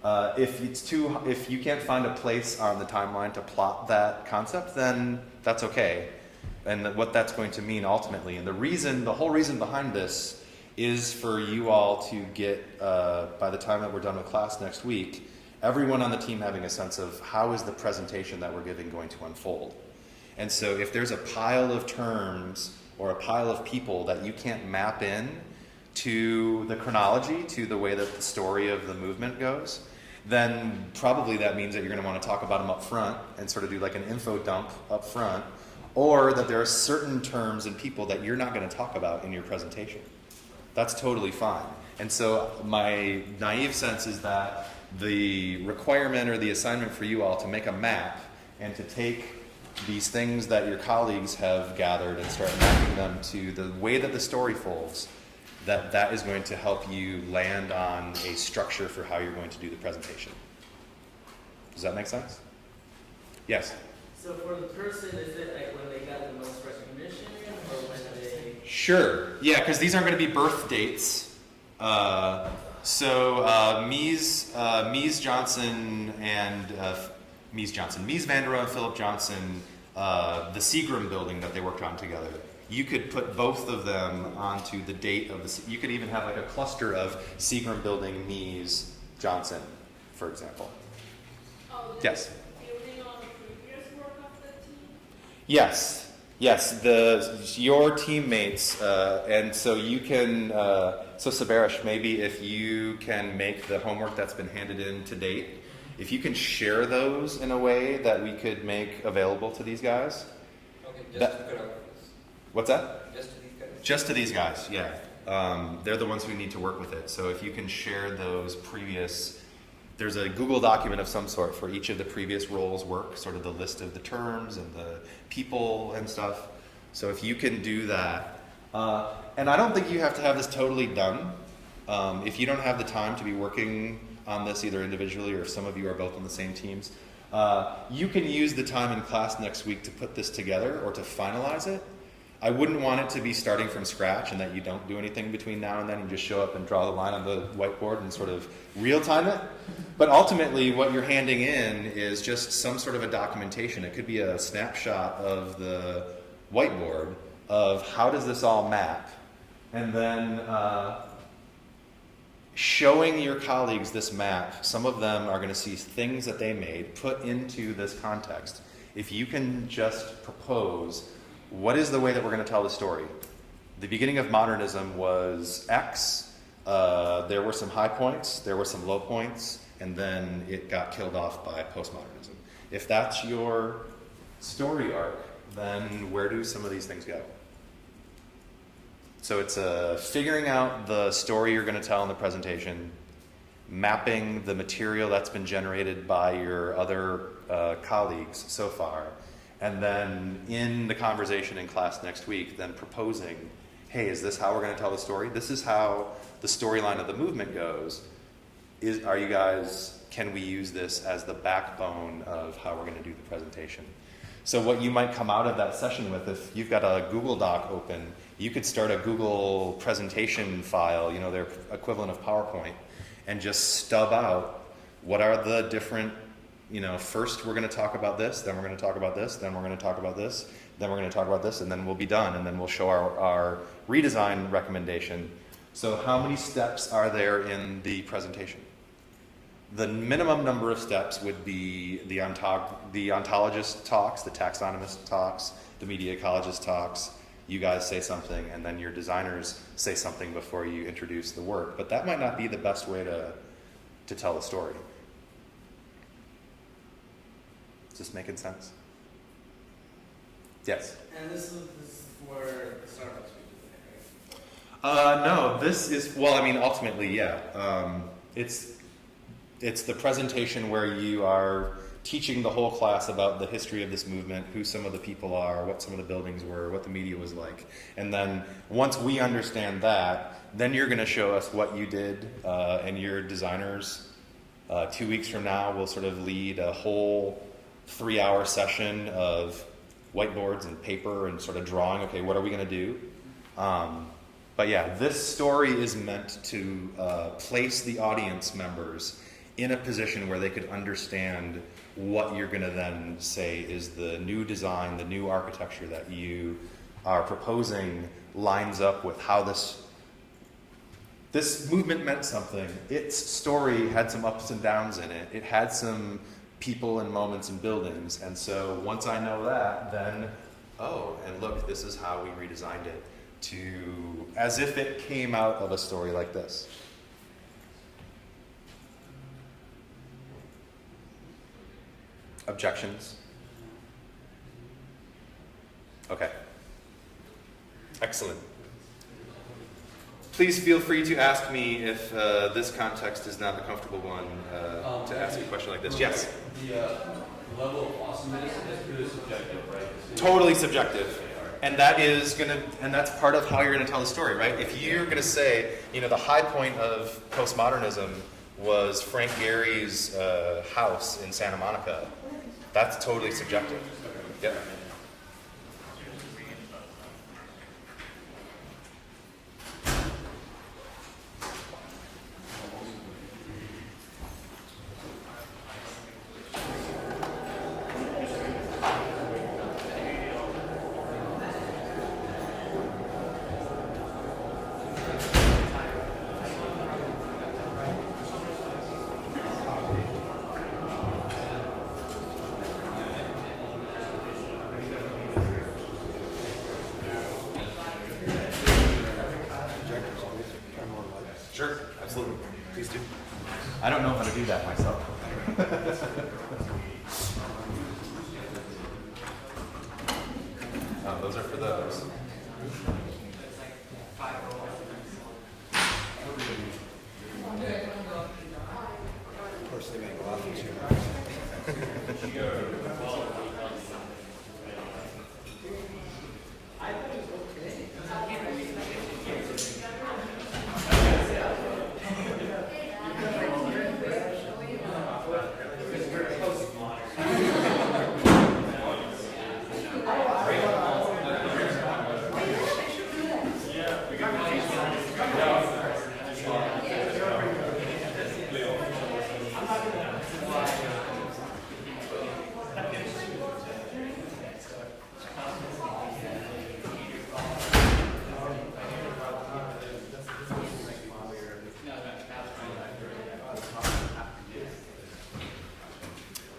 If you can't find a place on the timeline to plot that concept, then that's okay. And what that's going to mean ultimately, and the whole reason behind this is for you all to get, by the time that we're done with class next week, everyone on the team having a sense of how is the presentation that we're giving going to unfold. And so if there's a pile of terms or a pile of people that you can't map in to the chronology, to the way that the story of the movement goes, then probably that means that you're going to want to talk about them up front and sort of do like an info dump up front, or that there are certain terms and people that you're not going to talk about in your presentation. That's totally fine. And so my naive sense is that the requirement or the assignment for you all to make a map and to take these things that your colleagues have gathered and start mapping them to the way that the story folds, that is going to help you land on a structure for how you're going to do the presentation. Does that make sense? Yes? So for the person, is it like when they got the most recognition or when they... Sure. Yeah, because these aren't going to be birth dates. Mies Johnson and Mies Vanderohe and Philip Johnson, the Seagram building that they worked on together. You could put both of them onto the date of the. You could even have like a cluster of Seagram building Mies Johnson, for example. Oh, yes. Building on the previous work of the team. Yes. Your teammates, and so you can. So Sabarish, maybe if you can make the homework that's been handed in to date, if you can share those in a way that we could make available to these guys. Okay, just to put out. What's that? Just to these guys? Just to these guys, yeah. They're the ones who need to work with it. So if you can share those previous, there's a Google document of some sort for each of the previous roles' work, sort of the list of the terms and the people and stuff. So if you can do that, and I don't think you have to have this totally done. If you don't have the time to be working on this either individually or if some of you are both on the same teams, you can use the time in class next week to put this together or to finalize it. I wouldn't want it to be starting from scratch and that you don't do anything between now and then and just show up and draw the line on the whiteboard and sort of real time it. But ultimately what you're handing in is just some sort of a documentation. It could be a snapshot of the whiteboard of how does this all map, and then showing your colleagues this map. Some of them are going to see things that they made put into this context. If you can just propose, what is the way that we're going to tell the story? The beginning of modernism was X. there were some high points, there were some low points, and then it got killed off by postmodernism. If that's your story arc, then where do some of these things go? So it's figuring out the story you're going to tell in the presentation, mapping the material that's been generated by your other colleagues so far, and then in the conversation in class next week, then proposing, hey, is this how we're going to tell the story? This is how the storyline of the movement goes. Are you guys, can we use this as the backbone of how we're going to do the presentation? So what you might come out of that session with, if you've got a Google Doc open, you could start a Google presentation file, you know, their equivalent of PowerPoint, and just stub out what are the different, you know, first we're going to talk about this, then we're going to talk about this, then we're going to talk about this, then we're going to talk about this, and then we'll be done, and then we'll show our redesign recommendation. So how many steps are there in the presentation? The minimum number of steps would be the ontologist talks, the taxonomist talks, the media ecologist talks, you guys say something, and then your designers say something before you introduce the work. But that might not be the best way to tell the story. Is this making sense? Yes? And this is for startups we do that, right? No, this is, well, I mean, ultimately, yeah. It's the presentation where you are teaching the whole class about the history of this movement, who some of the people are, what some of the buildings were, what the media was like. And then once we understand that, then you're going to show us what you did, and your designers 2 weeks from now will sort of lead a whole 3-hour session of whiteboards and paper and sort of drawing, okay, what are we going to do? But yeah, this story is meant to place the audience members in a position where they could understand what you're going to then say is the new design, the new architecture that you are proposing lines up with how this movement meant something. Its story had some ups and downs in it. It had some people and moments and buildings. And so once I know that, then, oh, and look, this is how we redesigned it to, as if it came out of a story like this. Objections? Okay. Excellent. Please feel free to ask me if this context is not a comfortable one to ask a question like this. Yes? The level of awesomeness is really subjective, right? Totally subjective. And that is and that's part of how you're gonna tell the story, right? If you're gonna say, you know, the high point of postmodernism was Frank Gehry's house in Santa Monica, that's totally subjective. Yep. Sure, absolutely. Please do. I don't know how to do that myself. Those are for those. Of course, they make a lot of shit.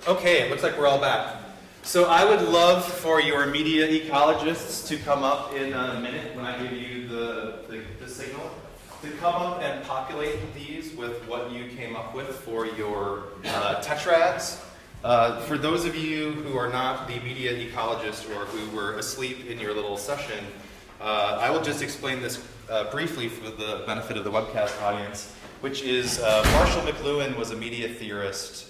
Okay, it looks like we're all back. So I would love for your media ecologists to come up in a minute when I give you the signal. to come up and populate these with what you came up with for your tetrads. For those of you who are not the media ecologist or who were asleep in your little session, I will just explain this briefly for the benefit of the webcast audience, which is Marshall McLuhan was a media theorist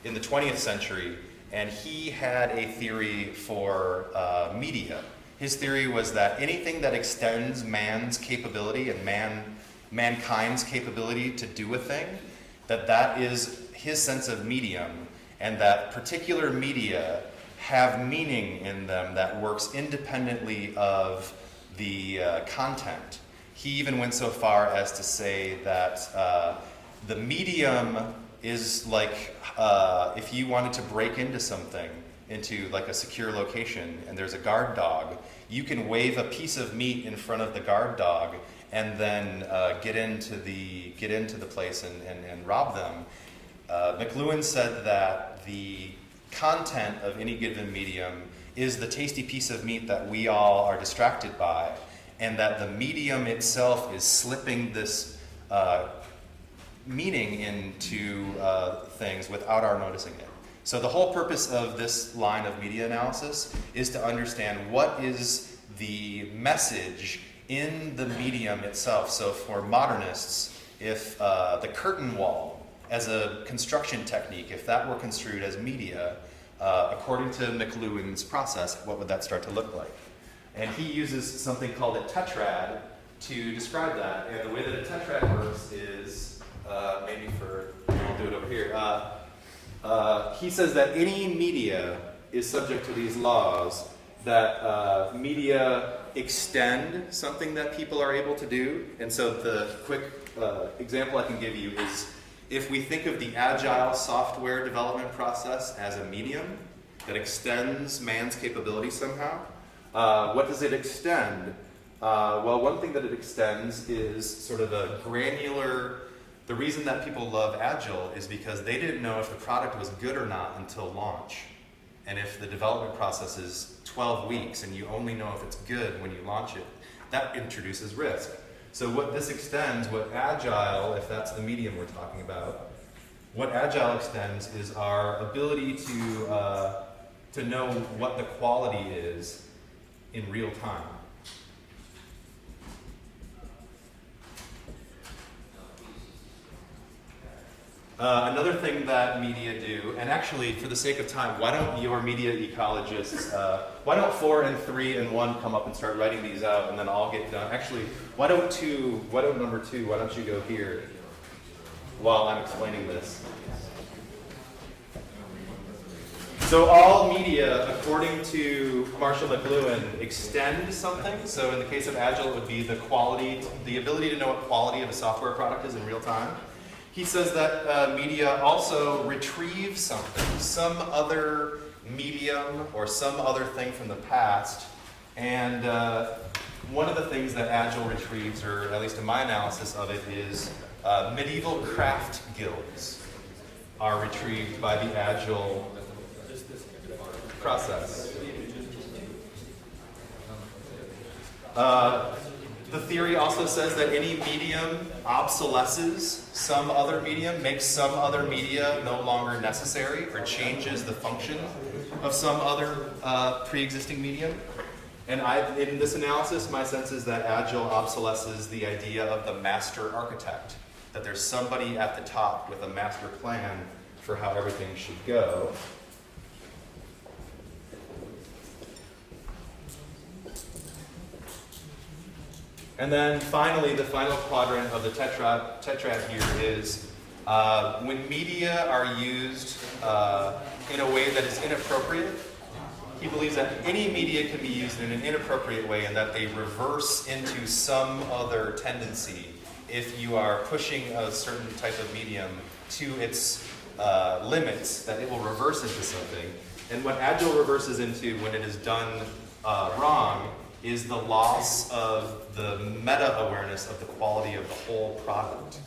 in the 20th century, and he had a theory for media. His theory was that anything that extends man's capability and mankind's capability to do a thing, that is his sense of medium, and that particular media have meaning in them that works independently of the content. He even went so far as to say that the medium is like if you wanted to break into something, into like a secure location, and there's a guard dog, you can wave a piece of meat in front of the guard dog and then get into the place and rob them. McLuhan said that the content of any given medium is the tasty piece of meat that we all are distracted by, and that the medium itself is slipping this meaning into things without our noticing it. So the whole purpose of this line of media analysis is to understand what is the message in the medium itself. So for modernists, if the curtain wall as a construction technique, if that were construed as media, according to McLuhan's process, what would that start to look like? And he uses something called a tetrad to describe that. And the way that a tetrad works is, I'll do it over here. He says that any media is subject to these laws, that media extend something that people are able to do. And so the quick example I can give you is, if we think of the agile software development process as a medium that extends man's capability somehow, what does it extend? Well, one thing that it extends is sort of a granular. The reason that people love Agile is because they didn't know if the product was good or not until launch. And if the development process is 12 weeks and you only know if it's good when you launch it, that introduces risk. So what this extends, what Agile, if that's the medium we're talking about, what Agile extends is our ability to know what the quality is in real time. Another thing that media do, and actually for the sake of time, why don't your media ecologists, why don't 4 and 3 and 1 come up and start writing these out, and then I'll get done. Actually, why don't number 2, why don't you go here while I'm explaining this? So all media, according to Marshall McLuhan, extend something. So in the case of Agile, it would be the quality, the ability to know what quality of a software product is in real time. He says that media also retrieve something, some other medium or some other thing from the past. And one of the things that Agile retrieves, or at least in my analysis of it, is medieval craft guilds are retrieved by the Agile process. The theory also says that any medium obsolesces some other medium, makes some other media no longer necessary, or changes the function of some other pre-existing medium. And in this analysis, my sense is that Agile obsolesces the idea of the master architect, that there's somebody at the top with a master plan for how everything should go. And then finally, the final quadrant of the tetrad here is when media are used in a way that is inappropriate. He believes that any media can be used in an inappropriate way and that they reverse into some other tendency if you are pushing a certain type of medium to its limits, that it will reverse into something. And what Agile reverses into when it is done wrong is the loss of the meta-awareness of the quality of the whole product.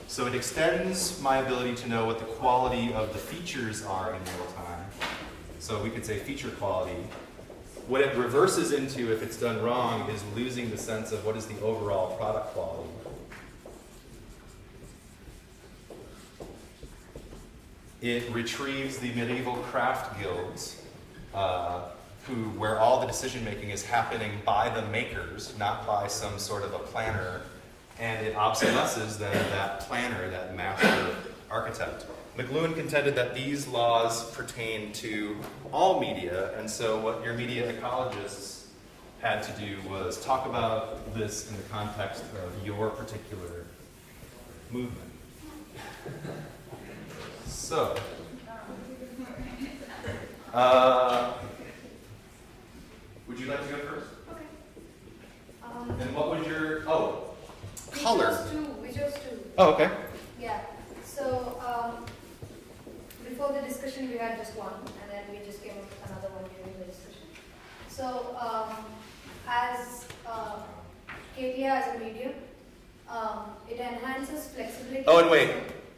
So it extends my ability to know what the quality of the features are in real time. So we could say feature quality. what it reverses into, if it's done wrong, is losing the sense of what is the overall product quality. It retrieves the medieval craft guilds, where all the decision-making is happening by the makers, not by some sort of a planner, and it obsolesces then that planner, that master architect. McLuhan contended that these laws pertain to all media, and so what your media ecologists had to do was talk about this in the context of your particular movement. So, would you like to go first? Okay. And what was your, color? We chose two. Oh, okay. Yeah. So, before the discussion, we had just one, and then we just came up with another one during the discussion. So, as KTIA as a medium, it enhances flexibility. Oh, and wait.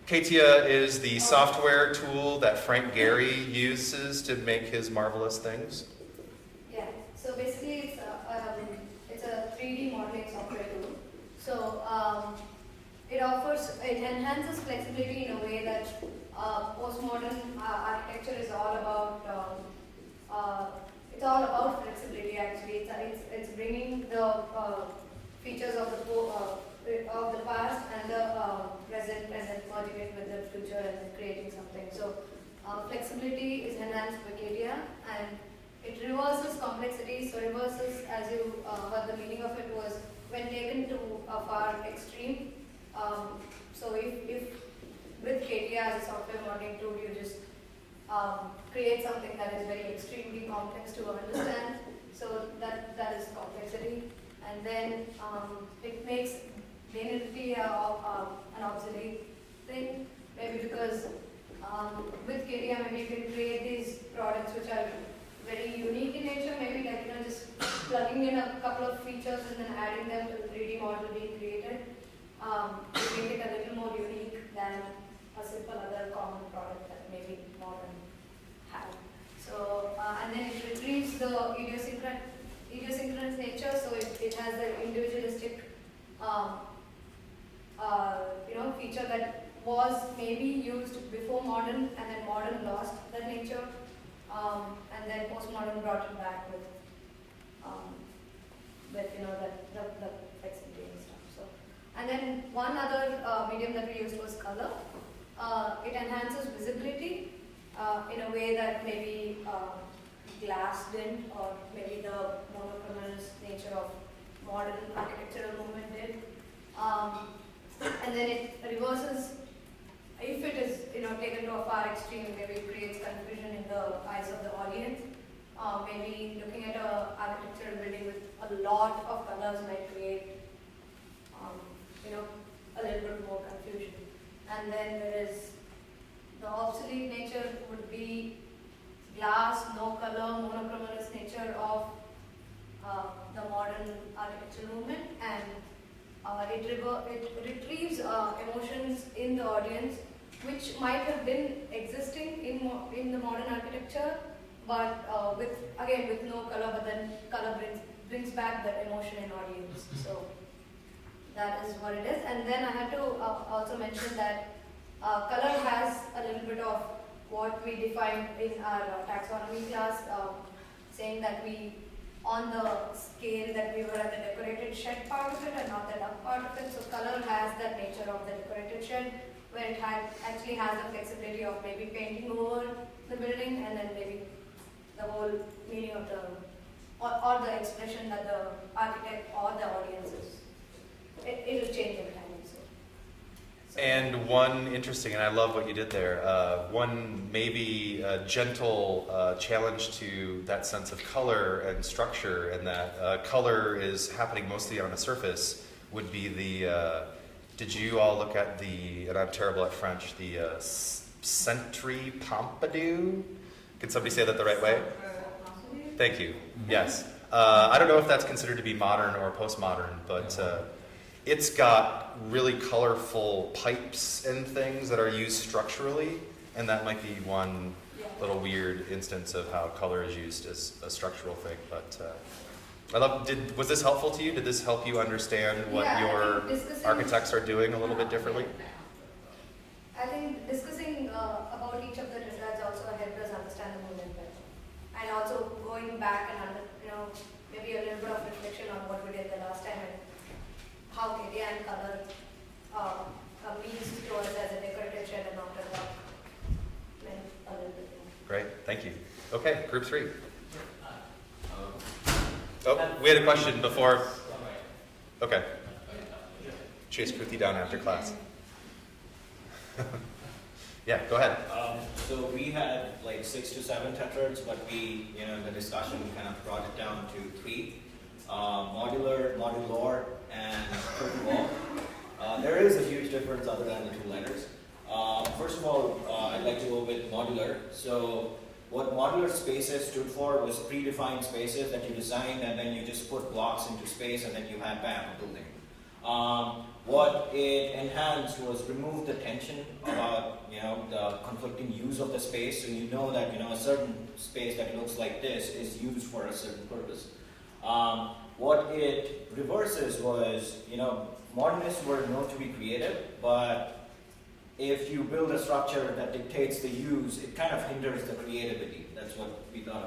Katia is the software tool that Frank Gehry uses to make his marvelous things. Yeah. So basically, it's a 3D modeling software tool. So it enhances flexibility in a way that postmodern architecture is all about. It's all about flexibility. Actually, it's bringing the features of the past and the present, and then merging it with the future and then creating something. So flexibility is enhanced by KTIA, and it reverses complexity. So reverses, as you heard, the meaning of it was when taken to a far extreme. So if with KTIA as a software modeling tool, you just create something that is very extremely complex to understand. So that is complexity, and then it makes linearity an obsolete thing, maybe because with KTIA maybe you can create these products which are very unique in nature, maybe like just plugging in a couple of features and then adding them to the 3D model being created. To make it a little more unique than a simple other common product that maybe modern have. So and then it retrieves the idiosyncratic nature, so it has the individualistic feature that was maybe used before modern, and then modern lost that nature, and then postmodern brought it back with the flexibility and stuff. So, and then one other medium that we used was color. It enhances visibility in a way that maybe glass didn't, or maybe the monochromatous nature of modern architectural movement did. And then it reverses, if it is taken to a far extreme, maybe it creates confusion in the eyes of the audience. Maybe looking at an architectural building with a lot of colors might create a little bit more confusion. And then there is the obsolete nature would be glass, no color, monochromatous nature of the modern architectural movement, and it retrieves emotions in the audience which might have been existing in the modern architecture, but with no color, but then color brings back the emotion in audience. So that is what it is. And then I had to also mention that color has a little bit of what we defined in our taxonomy class, saying that on the scale that we were at the decorated shed part of it and not the duck part of it. So color has that nature of the decorated shed, where it actually has the flexibility of maybe painting over the building, and then maybe the whole meaning of or the expression that the architect or the audience is. It will change every time. So. And one interesting, and I love what you did there, one maybe gentle challenge to that sense of color and structure, and that color is happening mostly on a surface, would be did you all look at and I'm terrible at French, the Century Pompidou? Can somebody say that the right way? Thank you. Yes. I don't know if that's considered to be modern or postmodern, but it's got really colorful pipes and things that are used structurally, and that might be one little weird instance of how color is used as a structural thing, but I love, was this helpful to you? Did this help you understand what Yeah, I your think discussing- architects are doing a little bit differently? I think discussing about each of the triads also helped us understand the movement better. And also going back and maybe a little bit of reflection on what we did the last time and how area and color means to us as a decorative shed and not a rock. A little bit. Great, thank you. Okay, group 3. Oh, we had a question before. Okay. Chase Kruthi down after class. Yeah, go ahead. So we had like 6 to 7 tetrads, but we, in the discussion, we kind of brought it down to 3. Modular, modular, and curtain wall. There is a huge difference other than the 2 letters. First of all, I'd like to go with modular. So what modular spaces stood for was predefined spaces that you designed and then you just put blocks into space and then you had bam, a building. What it enhanced was remove the tension about the conflicting use of the space, so you know that a certain space that looks like this is used for a certain purpose. What it reverses was, modernists were known to be creative, but if you build a structure that dictates the use, it kind of hinders the creativity. That's what we thought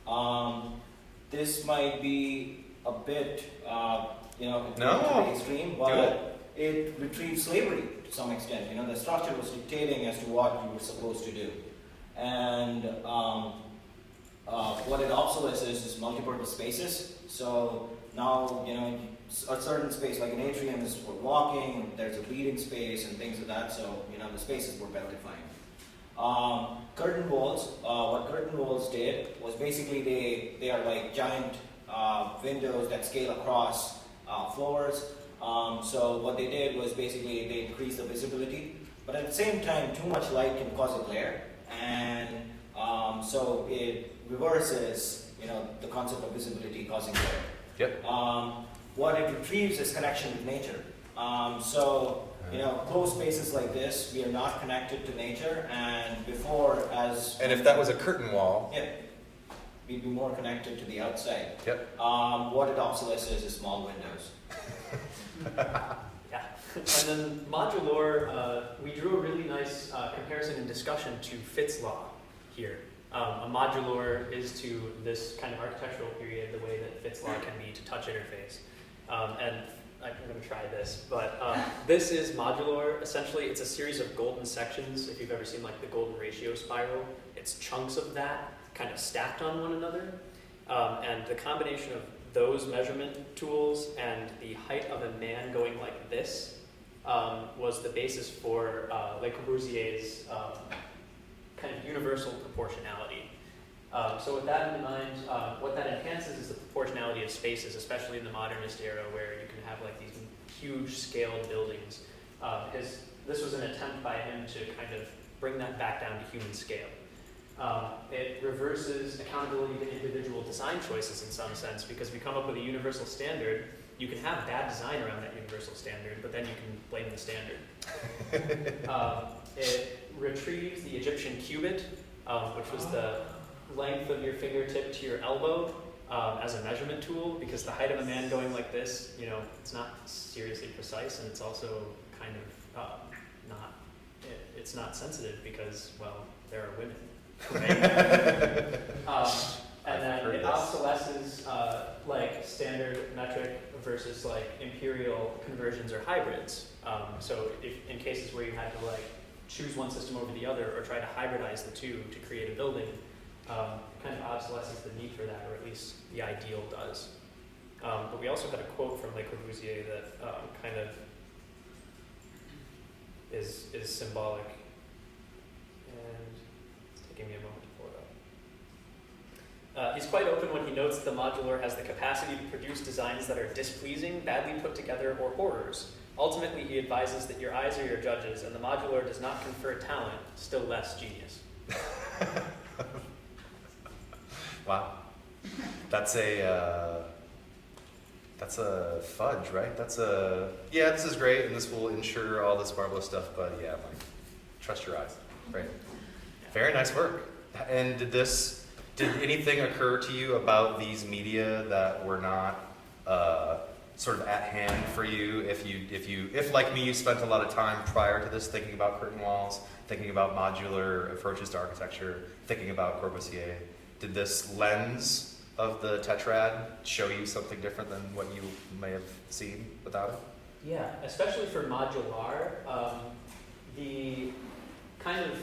about. This might be a bit, to the extreme, but it retrieves slavery to some extent. The structure was dictating as to what you were supposed to do. And what it obsolesces is multipurpose spaces. So now, a certain space like an atrium is for walking, there's a reading space and things of that, so, the spaces were well defined. Curtain walls, what curtain walls did was basically they are like giant windows that scale across floors. So what they did was basically they increased the visibility, but at the same time, too much light can cause a glare, and so it reverses, the concept of visibility causing glare. Yep. What it retrieves is connection with nature. Closed spaces like this, we are not connected to nature, and before And if that was a curtain wall. Yeah, we'd be more connected to the outside. Yep. What it obsolesces is small windows. Yeah. And then modular, we drew a really nice comparison and discussion to Fitt's law here. A modular is to this kind of architectural period the way that Fitt's law can be to touch interface. And I'm going to try this, but this is modular. Essentially, it's a series of golden sections. If you've ever seen like the golden ratio spiral, it's chunks of that kind of stacked on one another. And the combination of those measurement tools and the height of a man going like this was the basis for Le Corbusier's kind of universal proportionality. So with that in mind, what that enhances is the proportionality of spaces, especially in the modernist era where you can have like these huge scaled buildings. This was an attempt by him to kind of bring that back down to human scale. It reverses accountability to individual design choices in some sense, because we come up with a universal standard. You can have bad design around that universal standard, but then you can blame the standard. It retrieves the Egyptian cubit, which was the length of your fingertip to your elbow as a measurement tool, because the height of a man going like this, it's not seriously precise, and it's also kind of it's not sensitive because, well, there are women. And then it obsolesces like standard metric versus like imperial conversions or hybrids. So if in cases where you had to like choose one system over the other or try to hybridize the two to create a building, kind of obsolesces the need for that, or at least the ideal does. But we also had a quote from Le Corbusier that kind of is symbolic, and it's taking me a moment to pull it up. He's quite open when he notes that the modular has the capacity to produce designs that are displeasing, badly put together, or horrors. Ultimately, he advises that your eyes are your judges, and the modular does not confer talent, still less genius. Wow. That's a fudge, right? Yeah, this is great, and this will ensure all this marvelous stuff, but yeah, like, trust your eyes. Right. Very nice work. And did anything occur to you about these media that were not sort of at hand for you? If like me, you spent a lot of time prior to this thinking about curtain walls, thinking about modular approaches to architecture, thinking about Corbusier, did this lens of the tetrad show you something different than what you may have seen without it? Yeah, especially for modular, the kind of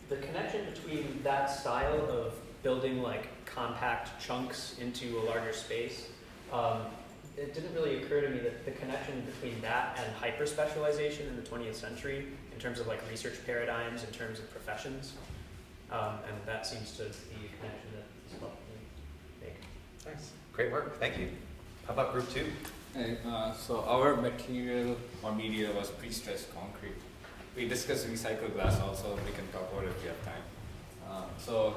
the connection between that style of building like compact chunks into a larger space, it didn't really occur to me that the connection between that and hyper-specialization in the 20th century in terms of like research paradigms, in terms of professions, and that seems to be a connection that this helped me make. Nice. Great work. Thank you. How about group 2? Hey, so our material or media was pre-stressed concrete. We discussed recycled glass also. We can talk about it if we have time. So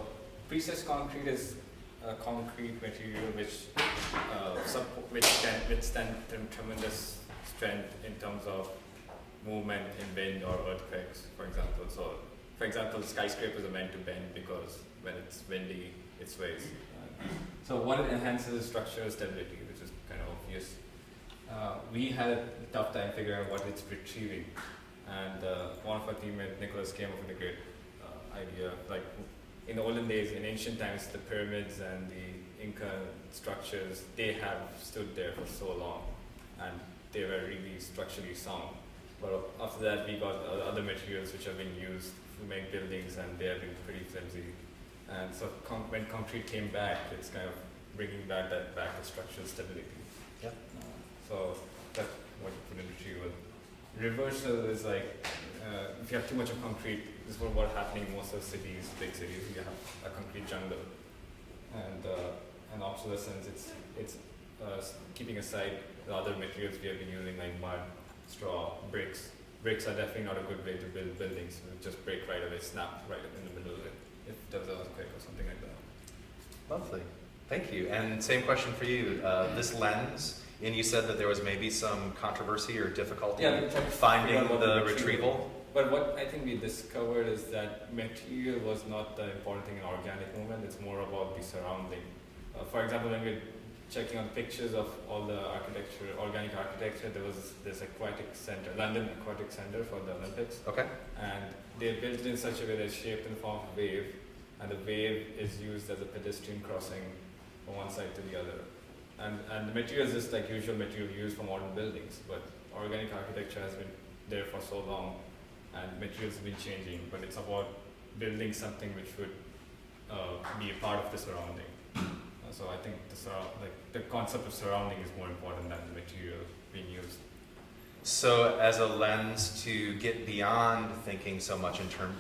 pre-stressed concrete is a concrete material which can withstand tremendous strength in terms of movement in wind or earthquakes, for example. So, for example, skyscrapers are meant to bend because when it's windy, it sways. So one, it enhances structural stability, which is kind of obvious. We had a tough time figuring out what it's retrieving, and one of our teammates, Nicholas, came up with a great idea. Like in the olden days, in ancient times, the pyramids and the Inca structures, they have stood there for so long, and they were really structurally sound. But after that, we got other materials which have been used to make buildings, and they have been pretty flimsy. And so when concrete came back, it's kind of bringing back the structural stability. Yep. So that's what you put in retrieval. Reversal is like, if you have too much of concrete, this is what's happening in most of the cities, big cities, you have a concrete jungle. And obsolescence, it's keeping aside the other materials we have been using like mud, straw, bricks. Bricks are definitely not a good way to build buildings. Just break right away, snap right in the middle of it if there's an earthquake or something like that. Lovely. Thank you. And same question for you. This lens, and you said that there was maybe some controversy or difficulty finding the retrieval. But what I think we discovered is that material was not the important thing in organic movement. It's more about the surrounding. For example, when we're checking on pictures of all the architecture, organic architecture, there was this aquatic center, London Aquatic Center for the Olympics. Okay. And they built it in such a way that it's shaped in the form of a wave, and the wave is used as a pedestrian crossing from one side to the other. And the material is just like usual material used for modern buildings, but organic architecture has been there for so long, and materials have been changing, but it's about building something which would be a part of the surrounding. So I think the concept of surrounding is more important than the material being used. So as a lens to get beyond thinking so much in terms,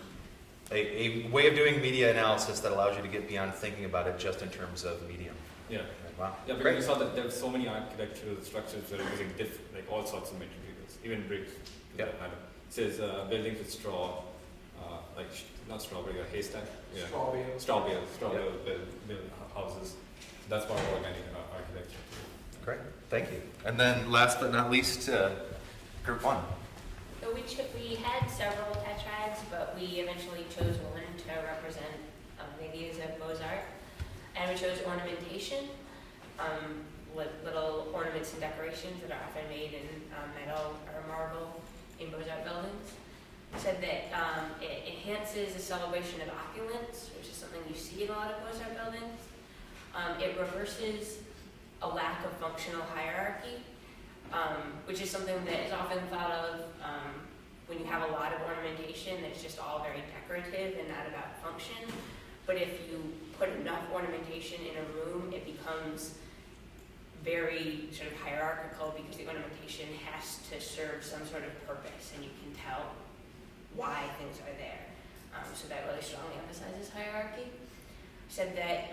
a way of doing media analysis that allows you to get beyond thinking about it just in terms of medium. Yeah. Wow. Yeah, because we saw that there were so many architectural structures that are using like all sorts of materials, even bricks. Yeah. It says buildings with straw, not straw, but a haystack. Yeah. Straw bale build houses. That's part of organic architecture. Great, thank you. And then last but not least, group 1. So we had several tetrads, but we eventually chose one to represent ideas of Beaux-Arts. And we chose ornamentation, little ornaments and decorations that are often made in metal or marble in Beaux-Arts buildings. We said that it enhances the celebration of opulence, which is something you see in a lot of Beaux-Arts buildings. It reverses a lack of functional hierarchy, which is something that is often thought of when you have a lot of ornamentation that's just all very decorative and not about function. But if you put enough ornamentation in a room, it becomes very sort of hierarchical because the ornamentation has to serve some sort of purpose and you can tell why things are there. So that really strongly emphasizes hierarchy. Said that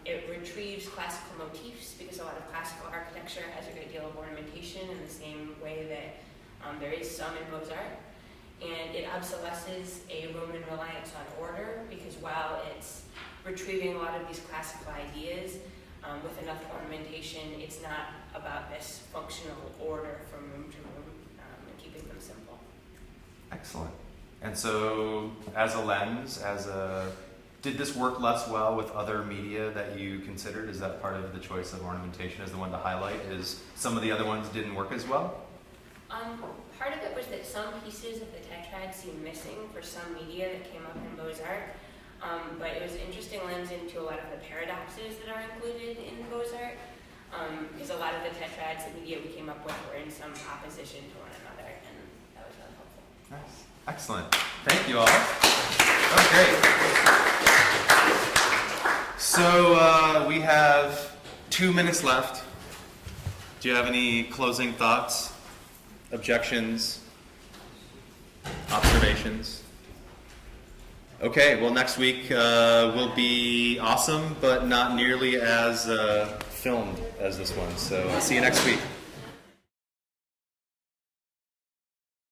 it retrieves classical motifs because a lot of classical architecture has a great deal of ornamentation in the same way that there is some in Beaux-Arts. And it obsolesces a Roman reliance on order because while it's retrieving a lot of these classical ideas with enough ornamentation, it's not about this functional order from room to room and keeping them simple. Excellent. And so as a lens, as a Did this work less well with other media that you considered? Is that part of the choice of ornamentation as the one to highlight? Is some of the other ones didn't work as well? Part of it was that some pieces of the tetrad seemed missing for some media that came up in Beaux-Arts. But it was an interesting lens into a lot of the paradoxes that are included in Beaux-Arts. Because a lot of the tetrads and media we came up with were in some opposition to one another, and that was really helpful. Nice. Excellent. Thank you all. That was great. So we have 2 minutes left. Do you have any closing thoughts, objections, observations? Okay, well next week will be awesome, but not nearly as filmed as this one. So see you next week.